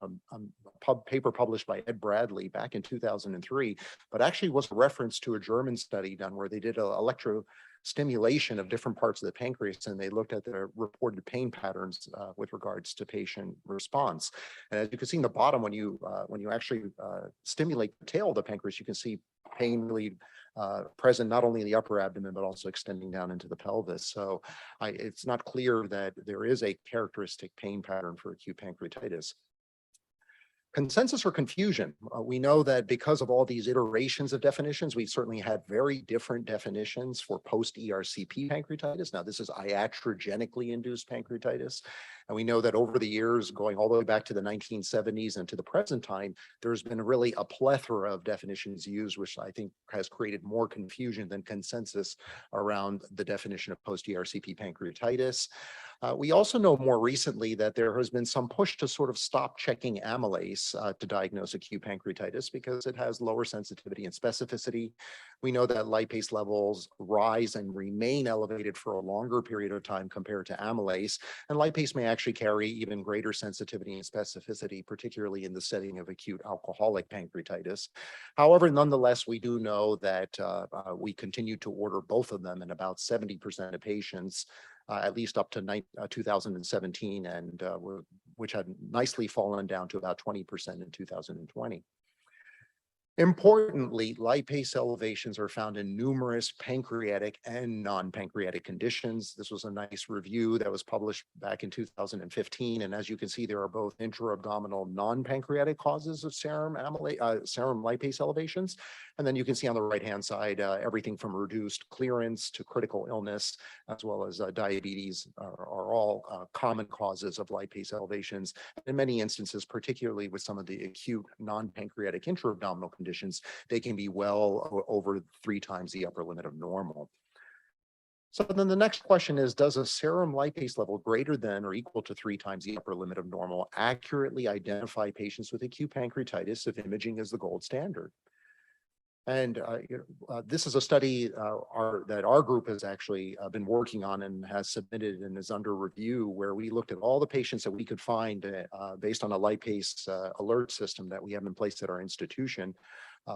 paper published by Ed Bradley back in 2003, but actually was a reference to a German study done where they did electrostimulation of different parts of the pancreas, and they looked at the reported pain patterns with regards to patient response. And as you can see in the bottom, when you actually stimulate the tail of the pancreas, you can see pain really present not only in the upper abdomen, but also extending down into the pelvis. So it's not clear that there is a characteristic pain pattern for acute pancreatitis. Consensus or confusion. We know that because of all these iterations of definitions, we certainly had very different definitions for post-ERCP pancreatitis. Now, this is iatrogenically induced pancreatitis. And we know that over the years, going all the way back to the 1970s and to the present time, there's been really a plethora of definitions used, which I think has created more confusion than consensus around the definition of post-ERCP pancreatitis. We also know more recently that there has been some push to sort of stop checking amylase to diagnose acute pancreatitis because it has lower sensitivity and specificity. We know that lipase levels rise and remain elevated for a longer period of time compared to amylase, and lipase may actually carry even greater sensitivity and specificity, particularly in the setting of acute alcoholic pancreatitis. However, nonetheless, we do know that we continue to order both of them in about 70% of patients, at least up to 2017, and which had nicely fallen down to about 20% in 2020. Importantly, lipase elevations are found in numerous pancreatic and non-pancreatic conditions. This was a nice review that was published back in 2015. And as you can see, there are both intra-abdominal non-pancreatic causes of serum lipase elevations. And then you can see on the right-hand side, everything from reduced clearance to critical illness, as well as diabetes are all common causes of lipase elevations. In many instances, particularly with some of the acute non-pancreatic intra-abdominal conditions, they can be well over 3 times the upper limit of normal. So then the next question is, does a serum lipase level greater than or equal to 3 times the upper limit of normal accurately identify patients with acute pancreatitis if imaging is the gold standard? And this is a study that our group has actually been working on and has submitted and is under review, where we looked at all the patients that we could find based on a lipase alert system that we have in place at our institution,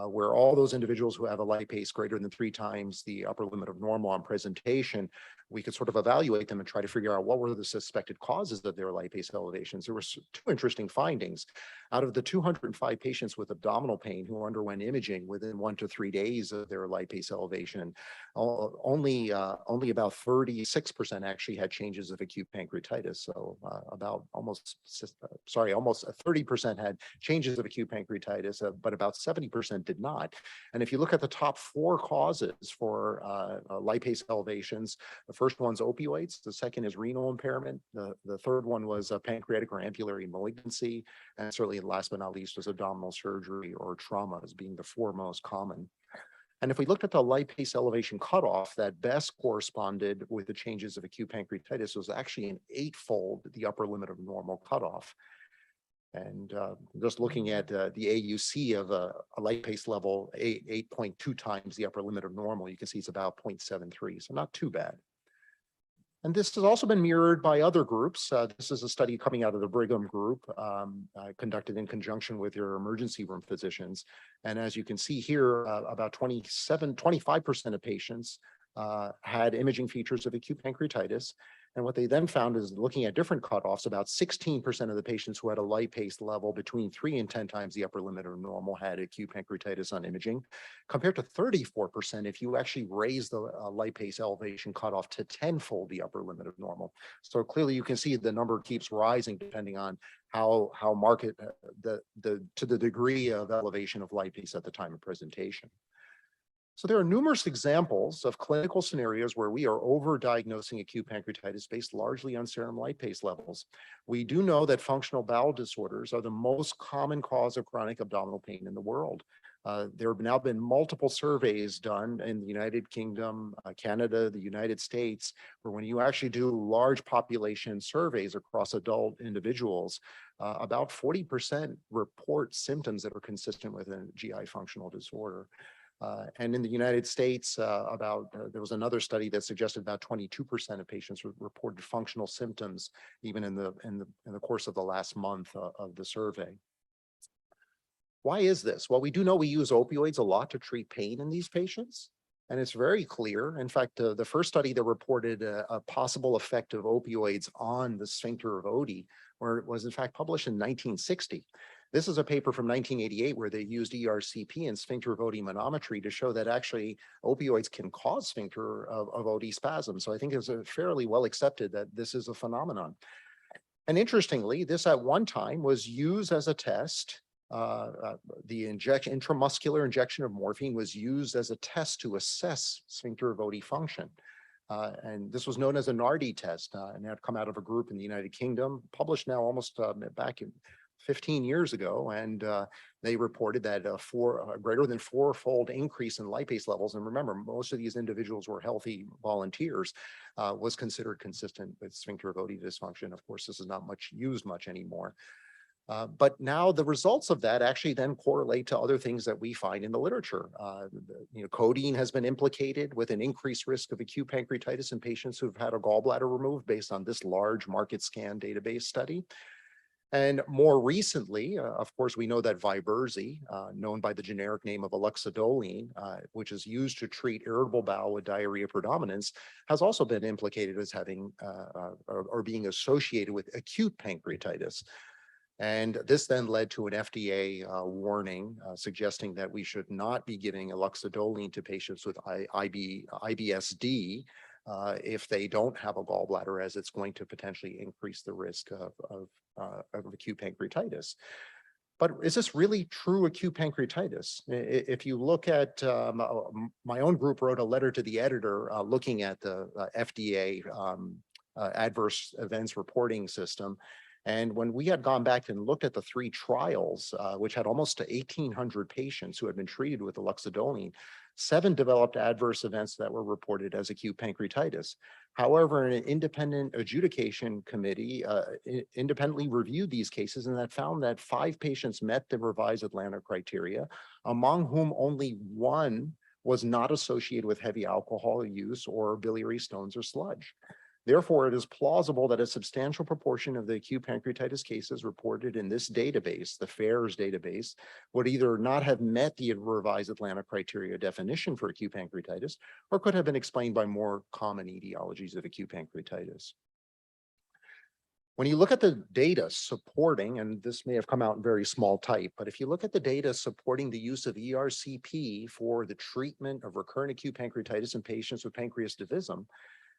where all those individuals who have a lipase greater than 3 times the upper limit of normal on presentation, we could sort of evaluate them and try to figure out what were the suspected causes of their lipase elevations. There were 2 interesting findings. Out of the 205 patients with abdominal pain who underwent imaging within 1 to 3 days of their lipase elevation, only about 36% actually had changes of acute pancreatitis. So almost 30% had changes of acute pancreatitis, but about 70% did not. And if you look at the top 4 causes for lipase elevations, the first one's opioids, the second is renal impairment, the third one was pancreatic or ampullary malignancy, and certainly last but not least was abdominal surgery or trauma as being the 4 most common. And if we looked at the lipase elevation cutoff that best corresponded with the changes of acute pancreatitis, was actually an 8-fold the upper limit of normal cutoff. And just looking at the AUC of a lipase level 8.2 times the upper limit of normal, you can see it's about 0.73, so not too bad. And this has also been mirrored by other groups. This is a study coming out of the Brigham group, conducted in conjunction with your emergency room physicians. And as you can see here, about 25% of patients had imaging features of acute pancreatitis. And what they then found is, looking at different cutoffs, about 16% of the patients who had a lipase level between 3 and 10 times the upper limit of normal had acute pancreatitis on imaging, compared to 34% if you actually raise the lipase elevation cutoff to 10-fold the upper limit of normal. So clearly you can see the number keeps rising depending on how marked to the degree of elevation of lipase at the time of presentation. So there are numerous examples of clinical scenarios where we are overdiagnosing acute pancreatitis based largely on serum lipase levels. We do know that functional bowel disorders are the most common cause of chronic abdominal pain in the world. There have now been multiple surveys done in the United Kingdom, Canada, the United States, where when you actually do large population surveys across adult individuals, about 40% report symptoms that are consistent with a GI functional disorder. And in the United States, there was another study that suggested about 22% of patients reported functional symptoms, even in the course of the last month of the survey. Why is this? Well, we do know we use opioids a lot to treat pain in these patients, and it's very clear. In fact, the first study that reported a possible effect of opioids on the sphincter of Oddi, where it was in fact published in 1960. This is a paper from 1988 where they used ERCP and sphincter of Oddi manometry to show that actually opioids can cause sphincter of Oddi spasm. So I think it's fairly well accepted that this is a phenomenon. And interestingly, this at one time was used as a test. The intramuscular injection of morphine was used as a test to assess sphincter of Oddi function. And this was known as a NARDI test, and had come out of a group in the United Kingdom, published now almost back in 15 years ago, and they reported that a greater than four-fold increase in lipase levels, and remember, most of these individuals were healthy volunteers, was considered consistent with sphincter of Oddi dysfunction. Of course, this is not used much anymore. But now the results of that actually then correlate to other things that we find in the literature. Codeine has been implicated with an increased risk of acute pancreatitis in patients who've had a gallbladder removed based on this large market scan database study. And more recently, of course, we know that Vyberzi, known by the generic name of aloxadoline, which is used to treat irritable bowel with diarrhea predominance, has also been implicated as having or being associated with acute pancreatitis. And this then led to an FDA warning suggesting that we should not be giving aloxadoline to patients with IBSD if they don't have a gallbladder, as it's going to potentially increase the risk of acute pancreatitis. But is this really true acute pancreatitis? If you look at, my own group wrote a letter to the editor looking at the FDA adverse events reporting system. And when we had gone back and looked at the 3 trials, which had almost 1,800 patients who had been treated with aloxadoline, 7 developed adverse events that were reported as acute pancreatitis. However, an independent adjudication committee independently reviewed these cases and that found that 5 patients met the revised Atlanta criteria, among whom only 1 was not associated with heavy alcohol use or biliary stones or sludge. Therefore, it is plausible that a substantial proportion of the acute pancreatitis cases reported in this database, the FAERS database, would either not have met the revised Atlanta criteria definition for acute pancreatitis, or could have been explained by more common etiologies of acute pancreatitis. When you look at the data supporting, and this may have come out in very small type, but if you look at the data supporting the use of ERCP for the treatment of recurrent acute pancreatitis in patients with pancreas divisum,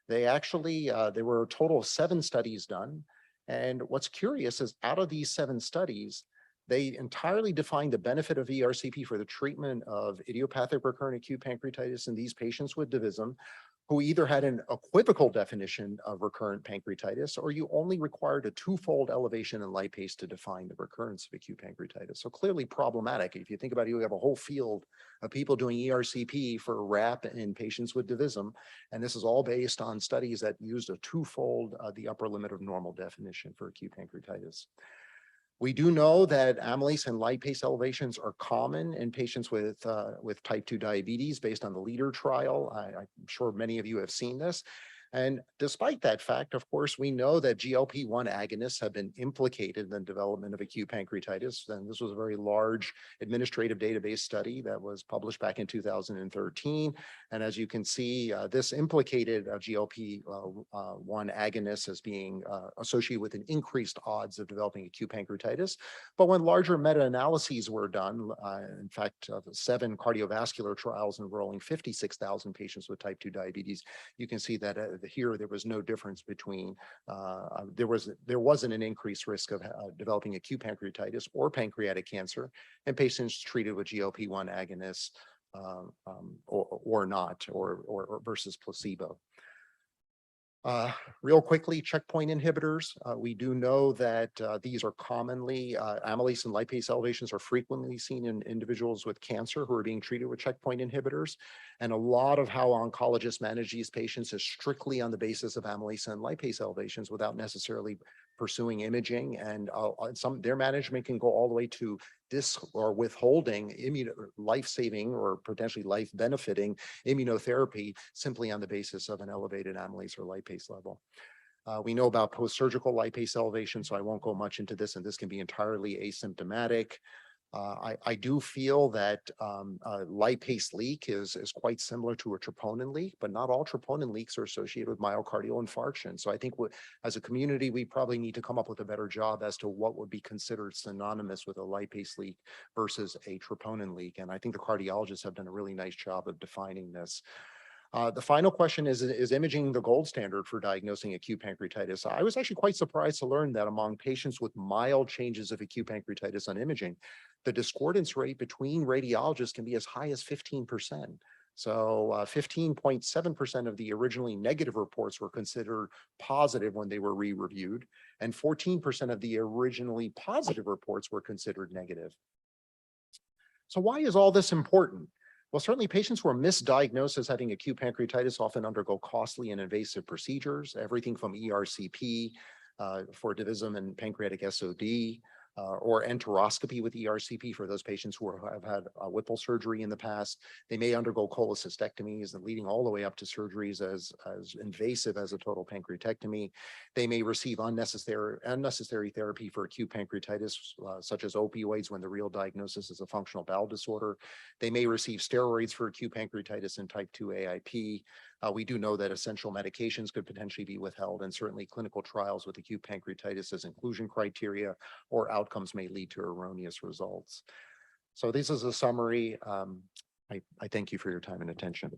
they actually, there were a total of 7 studies done. And what's curious is out of these 7 studies, they entirely defined the benefit of ERCP for the treatment of idiopathic recurrent acute pancreatitis in these patients with divisum, who either had an equivocal definition of recurrent pancreatitis, or you only required a 2-fold elevation in lipase to define the recurrence of acute pancreatitis. So clearly problematic. If you think about it, you have a whole field of people doing ERCP for RAP in patients with divisum, and this is all based on studies that used a 2-fold, the upper limit of normal definition for acute pancreatitis. We do know that amylase and lipase elevations are common in patients with type 2 diabetes based on the LEADER trial. I'm sure many of you have seen this. And despite that fact, of course, we know that GLP-1 agonists have been implicated in the development of acute pancreatitis. And this was a very large administrative database study that was published back in 2013. And as you can see, this implicated GLP-1 agonists as being associated with an increased odds of developing acute pancreatitis. But when larger meta-analyses were done, in fact, 7 cardiovascular trials enrolling 56,000 patients with type 2 diabetes, you can see that here there was no difference between, there wasn't an increased risk of developing acute pancreatitis or pancreatic cancer in patients treated with GLP-1 agonists or not, or versus placebo. Real quickly, checkpoint inhibitors. We do know that these are commonly, amylase and lipase elevations are frequently seen in individuals with cancer who are being treated with checkpoint inhibitors. And a lot of how oncologists manage these patients is strictly on the basis of amylase and lipase elevations without necessarily pursuing imaging. And their management can go all the way to or withholding life-saving or potentially life-benefiting immunotherapy simply on the basis of an elevated amylase or lipase level. We know about post-surgical lipase elevation, so I won't go much into this, and this can be entirely asymptomatic. I do feel that lipase leak is quite similar to a troponin leak, but not all troponin leaks are associated with myocardial infarction. So I think as a community, we probably need to come up with a better job as to what would be considered synonymous with a lipase leak versus a troponin leak. And I think the cardiologists have done a really nice job of defining this. The final question is imaging the gold standard for diagnosing acute pancreatitis? I was actually quite surprised to learn that among patients with mild changes of acute pancreatitis on imaging, the discordance rate between radiologists can be as high as 15%. So 15.7% of the originally negative reports were considered positive when they were re-reviewed, and 14% of the originally positive reports were considered negative. So why is all this important? Well, certainly patients who are misdiagnosed as having acute pancreatitis often undergo costly and invasive procedures, everything from ERCP for divisum and pancreatic SOD, or enteroscopy with ERCP for those patients who have had Whipple surgery in the past. They may undergo cholecystectomies and leading all the way up to surgeries as invasive as a total pancreatectomy. They may receive unnecessary therapy for acute pancreatitis, such as opioids when the real diagnosis is a functional bowel disorder. They may receive steroids for acute pancreatitis and type 2 AIP. We do know that essential medications could potentially be withheld, and certainly clinical trials with acute pancreatitis as inclusion criteria or outcomes may lead to erroneous results. So this is a summary. I thank you for your time and attention.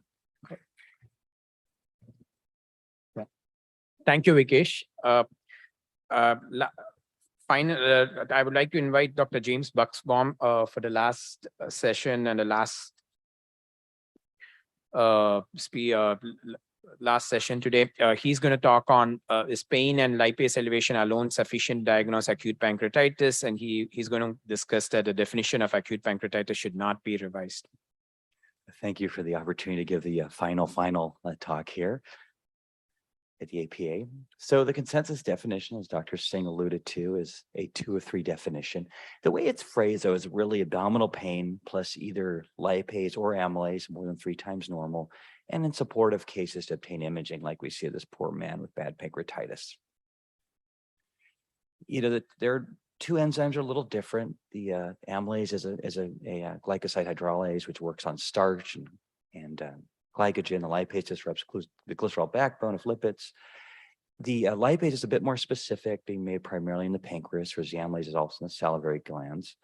Thank you, Vikesh. I would like to invite Dr. James Buxbaum for the last session and the last last session today. He's going to talk on is pain and lipase elevation alone sufficient to diagnose acute pancreatitis, and he's going to discuss that the definition of acute pancreatitis should not be revised. Thank you for the opportunity to give the final talk here at the APA. So the consensus definition, as Dr. Singh alluded to, is a 2 of 3 definition. The way it's phrased, though, is really abdominal pain plus either lipase or amylase more than 3 times normal, and in supportive cases to obtain imaging, like we see of this poor man with bad pancreatitis. There 2 enzymes are a little different. The amylase is a glycoside hydrolase, which works on starch and glycogen. The lipase disrupts the glycerol backbone of lipids. The lipase is a bit more specific, being made primarily in the pancreas, whereas the amylase is also in the salivary glands.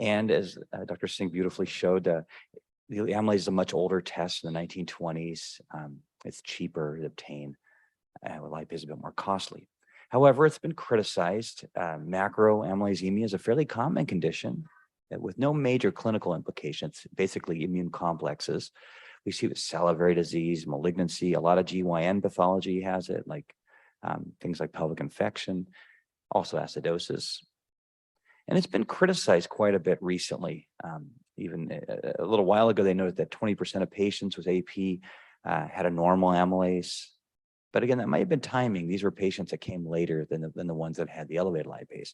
And as Dr. Singh beautifully showed, the amylase is a much older test in the 1920s. It's cheaper to obtain. Lipase is a bit more costly. However, it's been criticized. Macroamylasemia is a fairly common condition with no major clinical implications, basically immune complexes. We see with salivary disease, malignancy, a lot of GYN pathology has it, like things like pelvic infection, also acidosis. And it's been criticized quite a bit recently. Even a little while ago, they noted that 20% of patients with AP had a normal amylase. But again, that might have been timing. These were patients that came later than the ones that had the elevated lipase.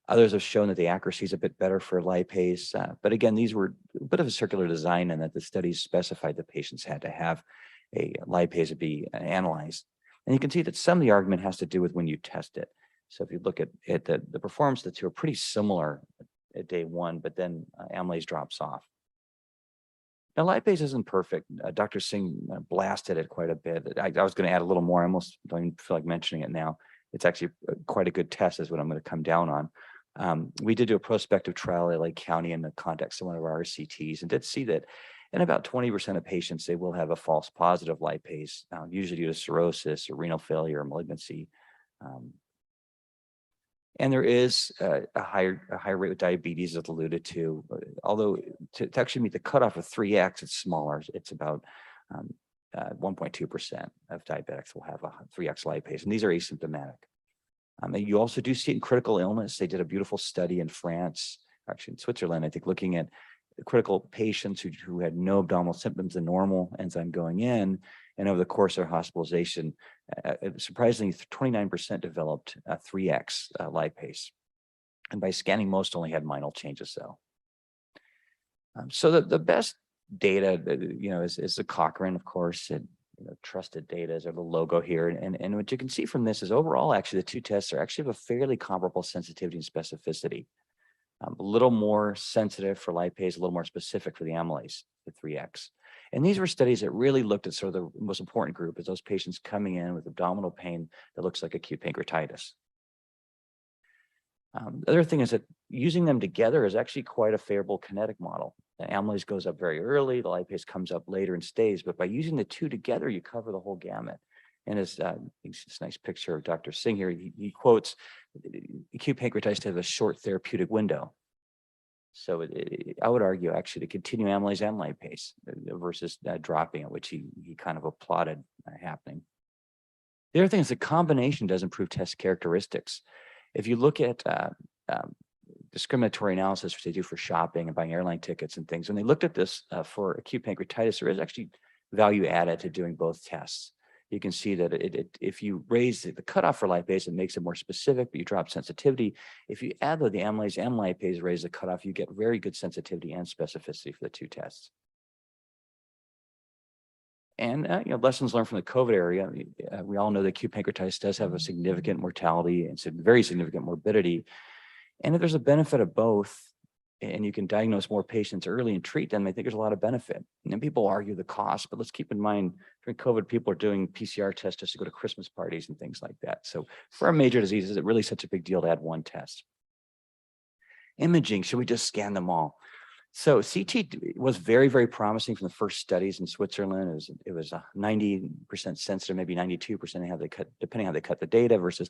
Others have shown that the accuracy is a bit better for lipase. But again, these were a bit of a circular design, and that the studies specified that patients had to have a lipase to be analyzed. And you can see that some of the argument has to do with when you test it. So if you look at the performance, the 2 are pretty similar at day 1, but then amylase drops off. Now, lipase isn't perfect. Dr. Singh blasted it quite a bit. I was going to add a little more. I almost don't even feel like mentioning it now. It's actually quite a good test is what I'm going to come down on. We did do a prospective trial at Lake County in the context of one of our RCTs, and did see that in about 20% of patients, they will have a false positive lipase, usually due to cirrhosis or renal failure or malignancy. And there is a higher rate with diabetes, as alluded to, although to actually meet the cutoff of 3x, it's smaller. It's about 1.2% of diabetics will have a 3x lipase, and these are asymptomatic. And you also do see it in critical illness. They did a beautiful study in France, actually in Switzerland, I think, looking at critical patients who had no abdominal symptoms, the normal enzyme going in, and over the course of hospitalization, surprisingly, 29% developed a 3x lipase. And by scanning, most only had minor changes, though. So the best data, is the Cochrane, of course, and trusted data is the logo here. And what you can see from this is overall, actually, the two tests are actually have a fairly comparable sensitivity and specificity. A little more sensitive for lipase, a little more specific for the amylase, the 3x. And these were studies that really looked at sort of the most important group, is those patients coming in with abdominal pain that looks like acute pancreatitis. The other thing is that using them together is actually quite a favorable kinetic model. The amylase goes up very early, the lipase comes up later and stays, but by using the two together, you cover the whole gamut. And as this nice picture of Dr. Singh here, he quotes, acute pancreatitis has a short therapeutic window. So I would argue actually to continue amylase and lipase versus dropping it, which he kind of applauded happening. The other thing is the combination does improve test characteristics. If you look at discriminatory analysis, which they do for shopping and buying airline tickets and things, when they looked at this for acute pancreatitis, there is actually value added to doing both tests. You can see that if you raise the cutoff for lipase, it makes it more specific, but you drop sensitivity. If you add the amylase and lipase, raise the cutoff, you get very good sensitivity and specificity for the two tests. And lessons learned from the COVID area. We all know that acute pancreatitis does have a significant mortality and some very significant morbidity. And if there's a benefit of both, and you can diagnose more patients early and treat them, I think there's a lot of benefit. And then people argue the cost, but let's keep in mind during COVID, people are doing PCR tests just to go to Christmas parties and things like that. So for our major diseases, is it really such a big deal to add one test? Imaging, should we just scan them all? So CT was very, very promising from the first studies in Switzerland. It was 90% sensitive, maybe 92%, depending how they cut the data, versus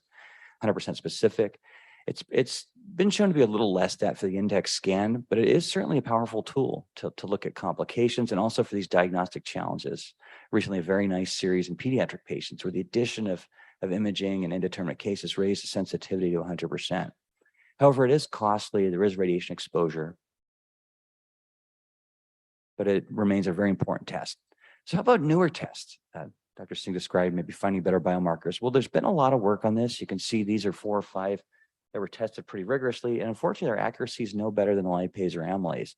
100% specific. It's been shown to be a little less that for the index scan, but it is certainly a powerful tool to look at complications and also for these diagnostic challenges. Recently, a very nice series in pediatric patients where the addition of imaging and indeterminate cases raised the sensitivity to 100%. However, it is costly. There is radiation exposure, but it remains a very important test. So how about newer tests? Dr. Singh described maybe finding better biomarkers. Well, there's been a lot of work on this. You can see these are 4 or 5 that were tested pretty rigorously, and unfortunately, their accuracy is no better than lipase or amylase.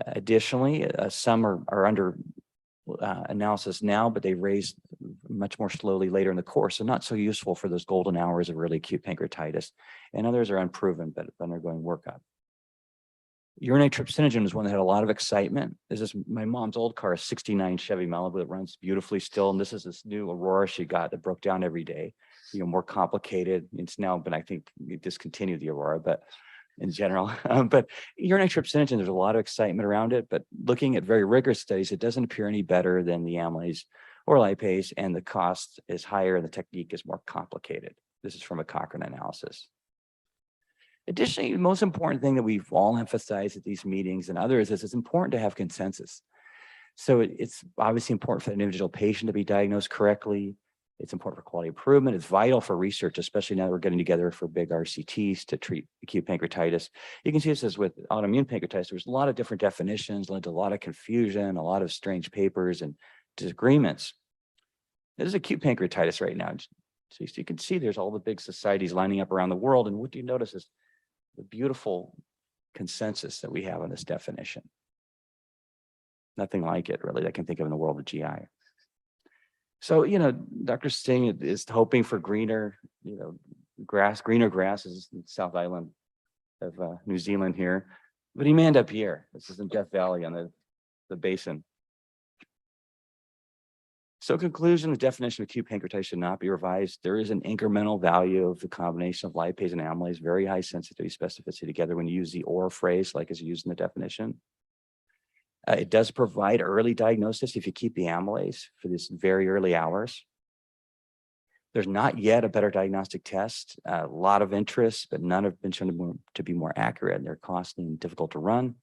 Additionally, some are under analysis now, but they raise much more slowly later in the course, so not so useful for those golden hours of really acute pancreatitis. And others are unproven, but undergoing workup. Urinary trypsinogen is one that had a lot of excitement. This is my mom's old car, a 69 Chevy Malibu that runs beautifully still. And this is this new Aurora she got that broke down every day. More complicated. It's now, but I think we discontinued the Aurora, but in general, but urinary trypsinogen, there's a lot of excitement around it, but looking at very rigorous studies, it doesn't appear any better than the amylase or lipase, and the cost is higher and the technique is more complicated. This is from a Cochrane analysis. Additionally, the most important thing that we've all emphasized at these meetings and others is it's important to have consensus. So it's obviously important for the individual patient to be diagnosed correctly. It's important for quality improvement. It's vital for research, especially now that we're getting together for big RCTs to treat acute pancreatitis. You can see this as with autoimmune pancreatitis. There's a lot of different definitions, led to a lot of confusion, a lot of strange papers and disagreements. This is acute pancreatitis right now. So you can see there's all the big societies lining up around the world. And what do you notice is the beautiful consensus that we have on this definition. Nothing like it really that I can think of in the world of GI. So, Dr. Singh is hoping for greener, greener grasses in South Island of New Zealand here, but he may end up here. This is in Death Valley on the basin. So conclusion, the definition of acute pancreatitis should not be revised. There is an incremental value of the combination of lipase and amylase, very high sensitivity specificity together when you use the or phrase like is used in the definition. It does provide early diagnosis if you keep the amylase for these very early hours. There's not yet a better diagnostic test. A lot of interest, but none have been shown to be more accurate, and they're costly and difficult to run.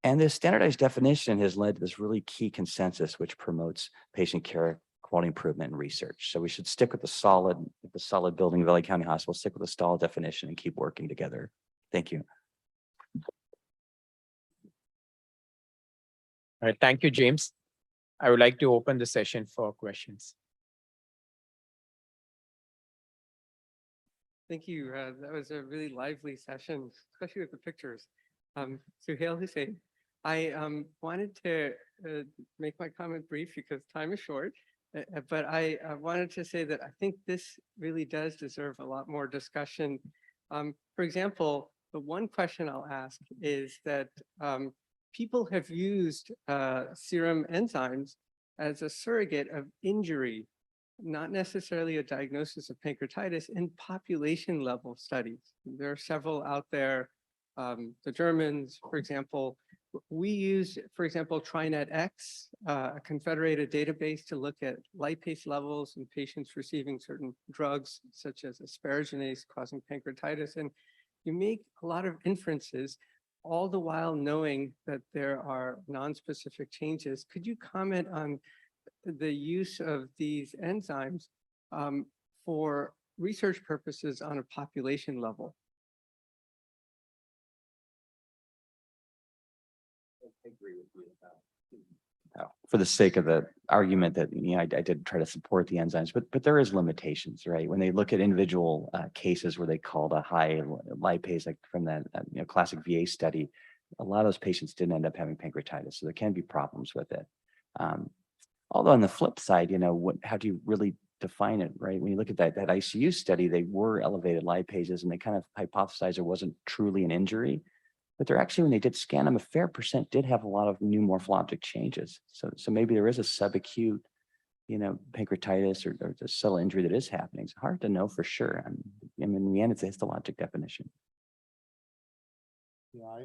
And this standardized definition has led to this really key consensus, which promotes patient care, quality improvement, and research. So we should stick with the solid building of LA County Hospital, stick with the solid definition, and keep working together. Thank you. All right, thank you, James. I would like to open the session for questions. Thank you. That was a really lively session, especially with the pictures. Suhail Hussain, I wanted to make my comment brief because time is short, but I wanted to say that I think this really does deserve a lot more discussion. For example, the one question I'll ask is that people have used serum enzymes as a surrogate of injury, not necessarily a diagnosis of pancreatitis, in population level studies. There are several out there. The Germans, for example, we used, for example, TriNetX, a confederated database to look at lipase levels in patients receiving certain drugs, such as asparaginase causing pancreatitis. And you make a lot of inferences, all the while knowing that there are non-specific changes. Could you comment on the use of these enzymes for research purposes on a population level? I agree with you for the sake of the argument that I did try to support the enzymes, but there is limitations, right? When they look at individual cases where they called a high lipase, like from that classic VA study, a lot of those patients didn't end up having pancreatitis, so there can be problems with it. Although on the flip side, how do you really define it, right? When you look at that ICU study, they were elevated lipases, and they kind of hypothesized there wasn't truly an injury. But they're actually, when they did scan them, a fair percent did have a lot of new morphologic changes. So maybe there is a subacute, pancreatitis or a subtle injury that is happening. It's hard to know for sure. I mean, in the end, it's a histologic definition. Yeah,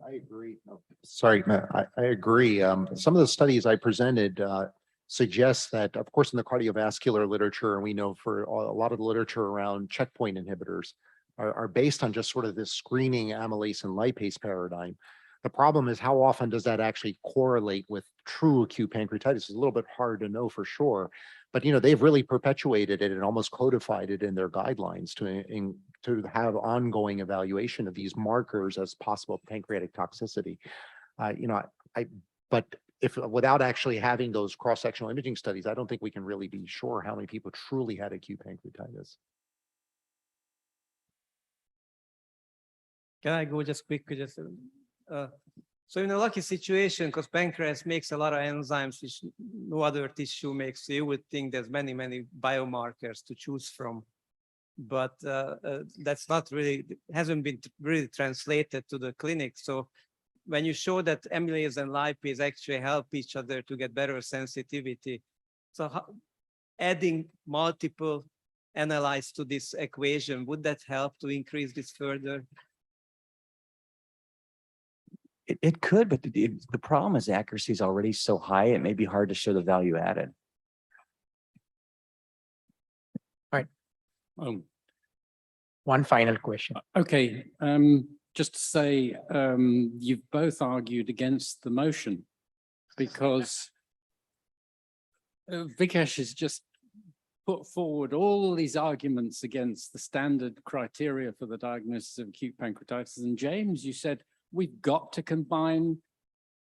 I agree. Oh, sorry, I agree. Some of the studies I presented suggest that, of course, in the cardiovascular literature, and we know for a lot of the literature around checkpoint inhibitors, are based on just sort of this screening amylase and lipase paradigm. The problem is, how often does that actually correlate with true acute pancreatitis? It's a little bit hard to know for sure, but they've really perpetuated it and almost codified it in their guidelines to have ongoing evaluation of these markers as possible pancreatic toxicity. But if without actually having those cross-sectional imaging studies, I don't think we can really be sure how many people truly had acute pancreatitis. Can I go just quickly? So in a lucky situation, because pancreas makes a lot of enzymes which no other tissue makes, so you would think there's many biomarkers to choose from. But that's not really, hasn't been really translated to the clinic. So when you show that amylase and lipase actually help each other to get better sensitivity, so adding multiple analytes to this equation, would that help to increase this further? It could, but the problem is accuracy is already so high, it may be hard to show the value added. One final question. Okay, just to say, you've both argued against the motion because Vikesh has just put forward all these arguments against the standard criteria for the diagnosis of acute pancreatitis. And James, you said, we've got to combine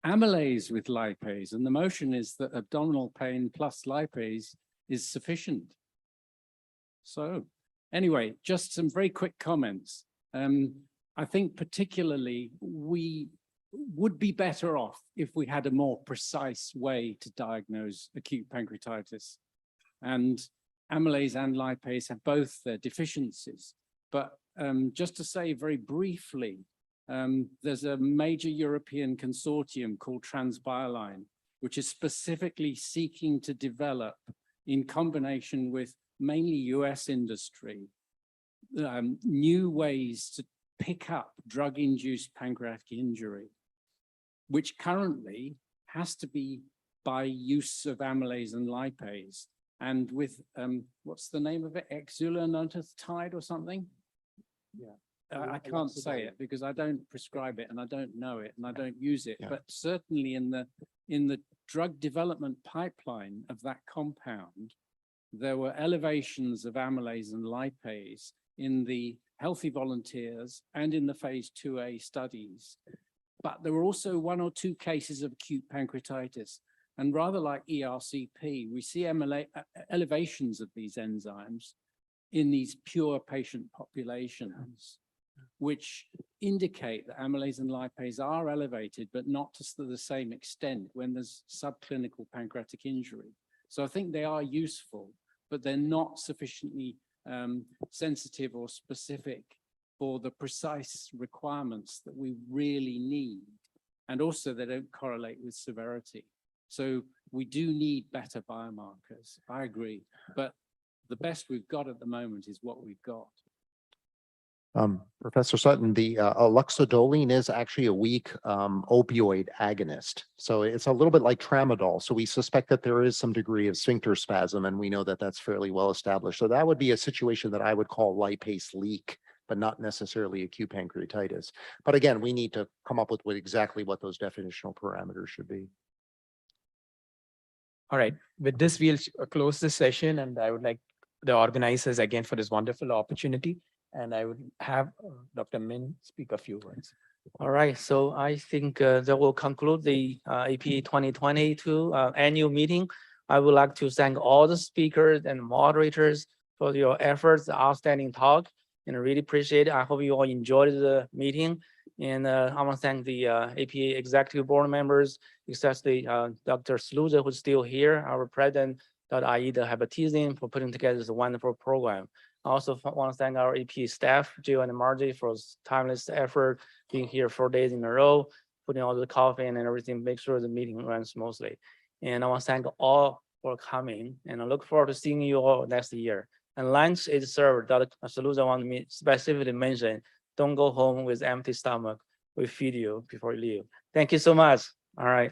amylase with lipase. And the motion is that abdominal pain plus lipase is sufficient. So anyway, just some very quick comments. I think particularly we would be better off if we had a more precise way to diagnose acute pancreatitis. And amylase and lipase have both their deficiencies. But just to say very briefly, there's a major European consortium called Transbioline, which is specifically seeking to develop, in combination with mainly US industry, new ways to pick up drug-induced pancreatic injury, which currently has to be by use of amylase and lipase. and with, what's the name of it? Exulinotide or something? Yeah. I can't say it because I don't prescribe it and I don't know it and I don't use it, Yeah. but certainly in the drug development pipeline of that compound, there were elevations of amylase and lipase in the healthy volunteers and in the phase 2A studies. But there were also 1 or 2 cases of acute pancreatitis. And rather like ERCP, we see elevations of these enzymes in these pure patient populations, which indicate that amylase and lipase are elevated, but not to the same extent when there's subclinical pancreatic injury. So I think they are useful, but they're not sufficiently sensitive or specific for the precise requirements that we really need. And also they don't correlate with severity. So we do need better biomarkers, I agree, but the best we've got at the moment is what we've got. Professor Sutton, the alloxodolene is actually a weak opioid agonist. So it's a little bit like tramadol. So we suspect that there is some degree of sphincter spasm, and we know that that's fairly well established. So that would be a situation that I would call lipase leak, but not necessarily acute pancreatitis. But again, we need to come up with exactly what those definitional parameters should be. All right, with this, we'll close this session, and I would like the organizers again for this wonderful opportunity. And I would have Dr. Min speak a few words. All right, so I think that will conclude the APA 2022 annual meeting. I would like to thank all the speakers and moderators for your efforts, outstanding talk, and I really appreciate it. I hope you all enjoyed the meeting. And I want to thank the APA executive board members, especially Dr. Sluza, who's still here, our president, Dr. Aida Habatizin, for putting together this wonderful program. I also want to thank our AP staff, Jill and Margie, for timeless effort, being here 4 days in a row, putting all the coffee in and everything, make sure the meeting runs smoothly. And I want to thank all for coming, and I look forward to seeing you all next year. And lunch is served. Dr. Saluza wanted me specifically mention, don't go home with empty stomach. We feed you before you leave. Thank you so much. All right.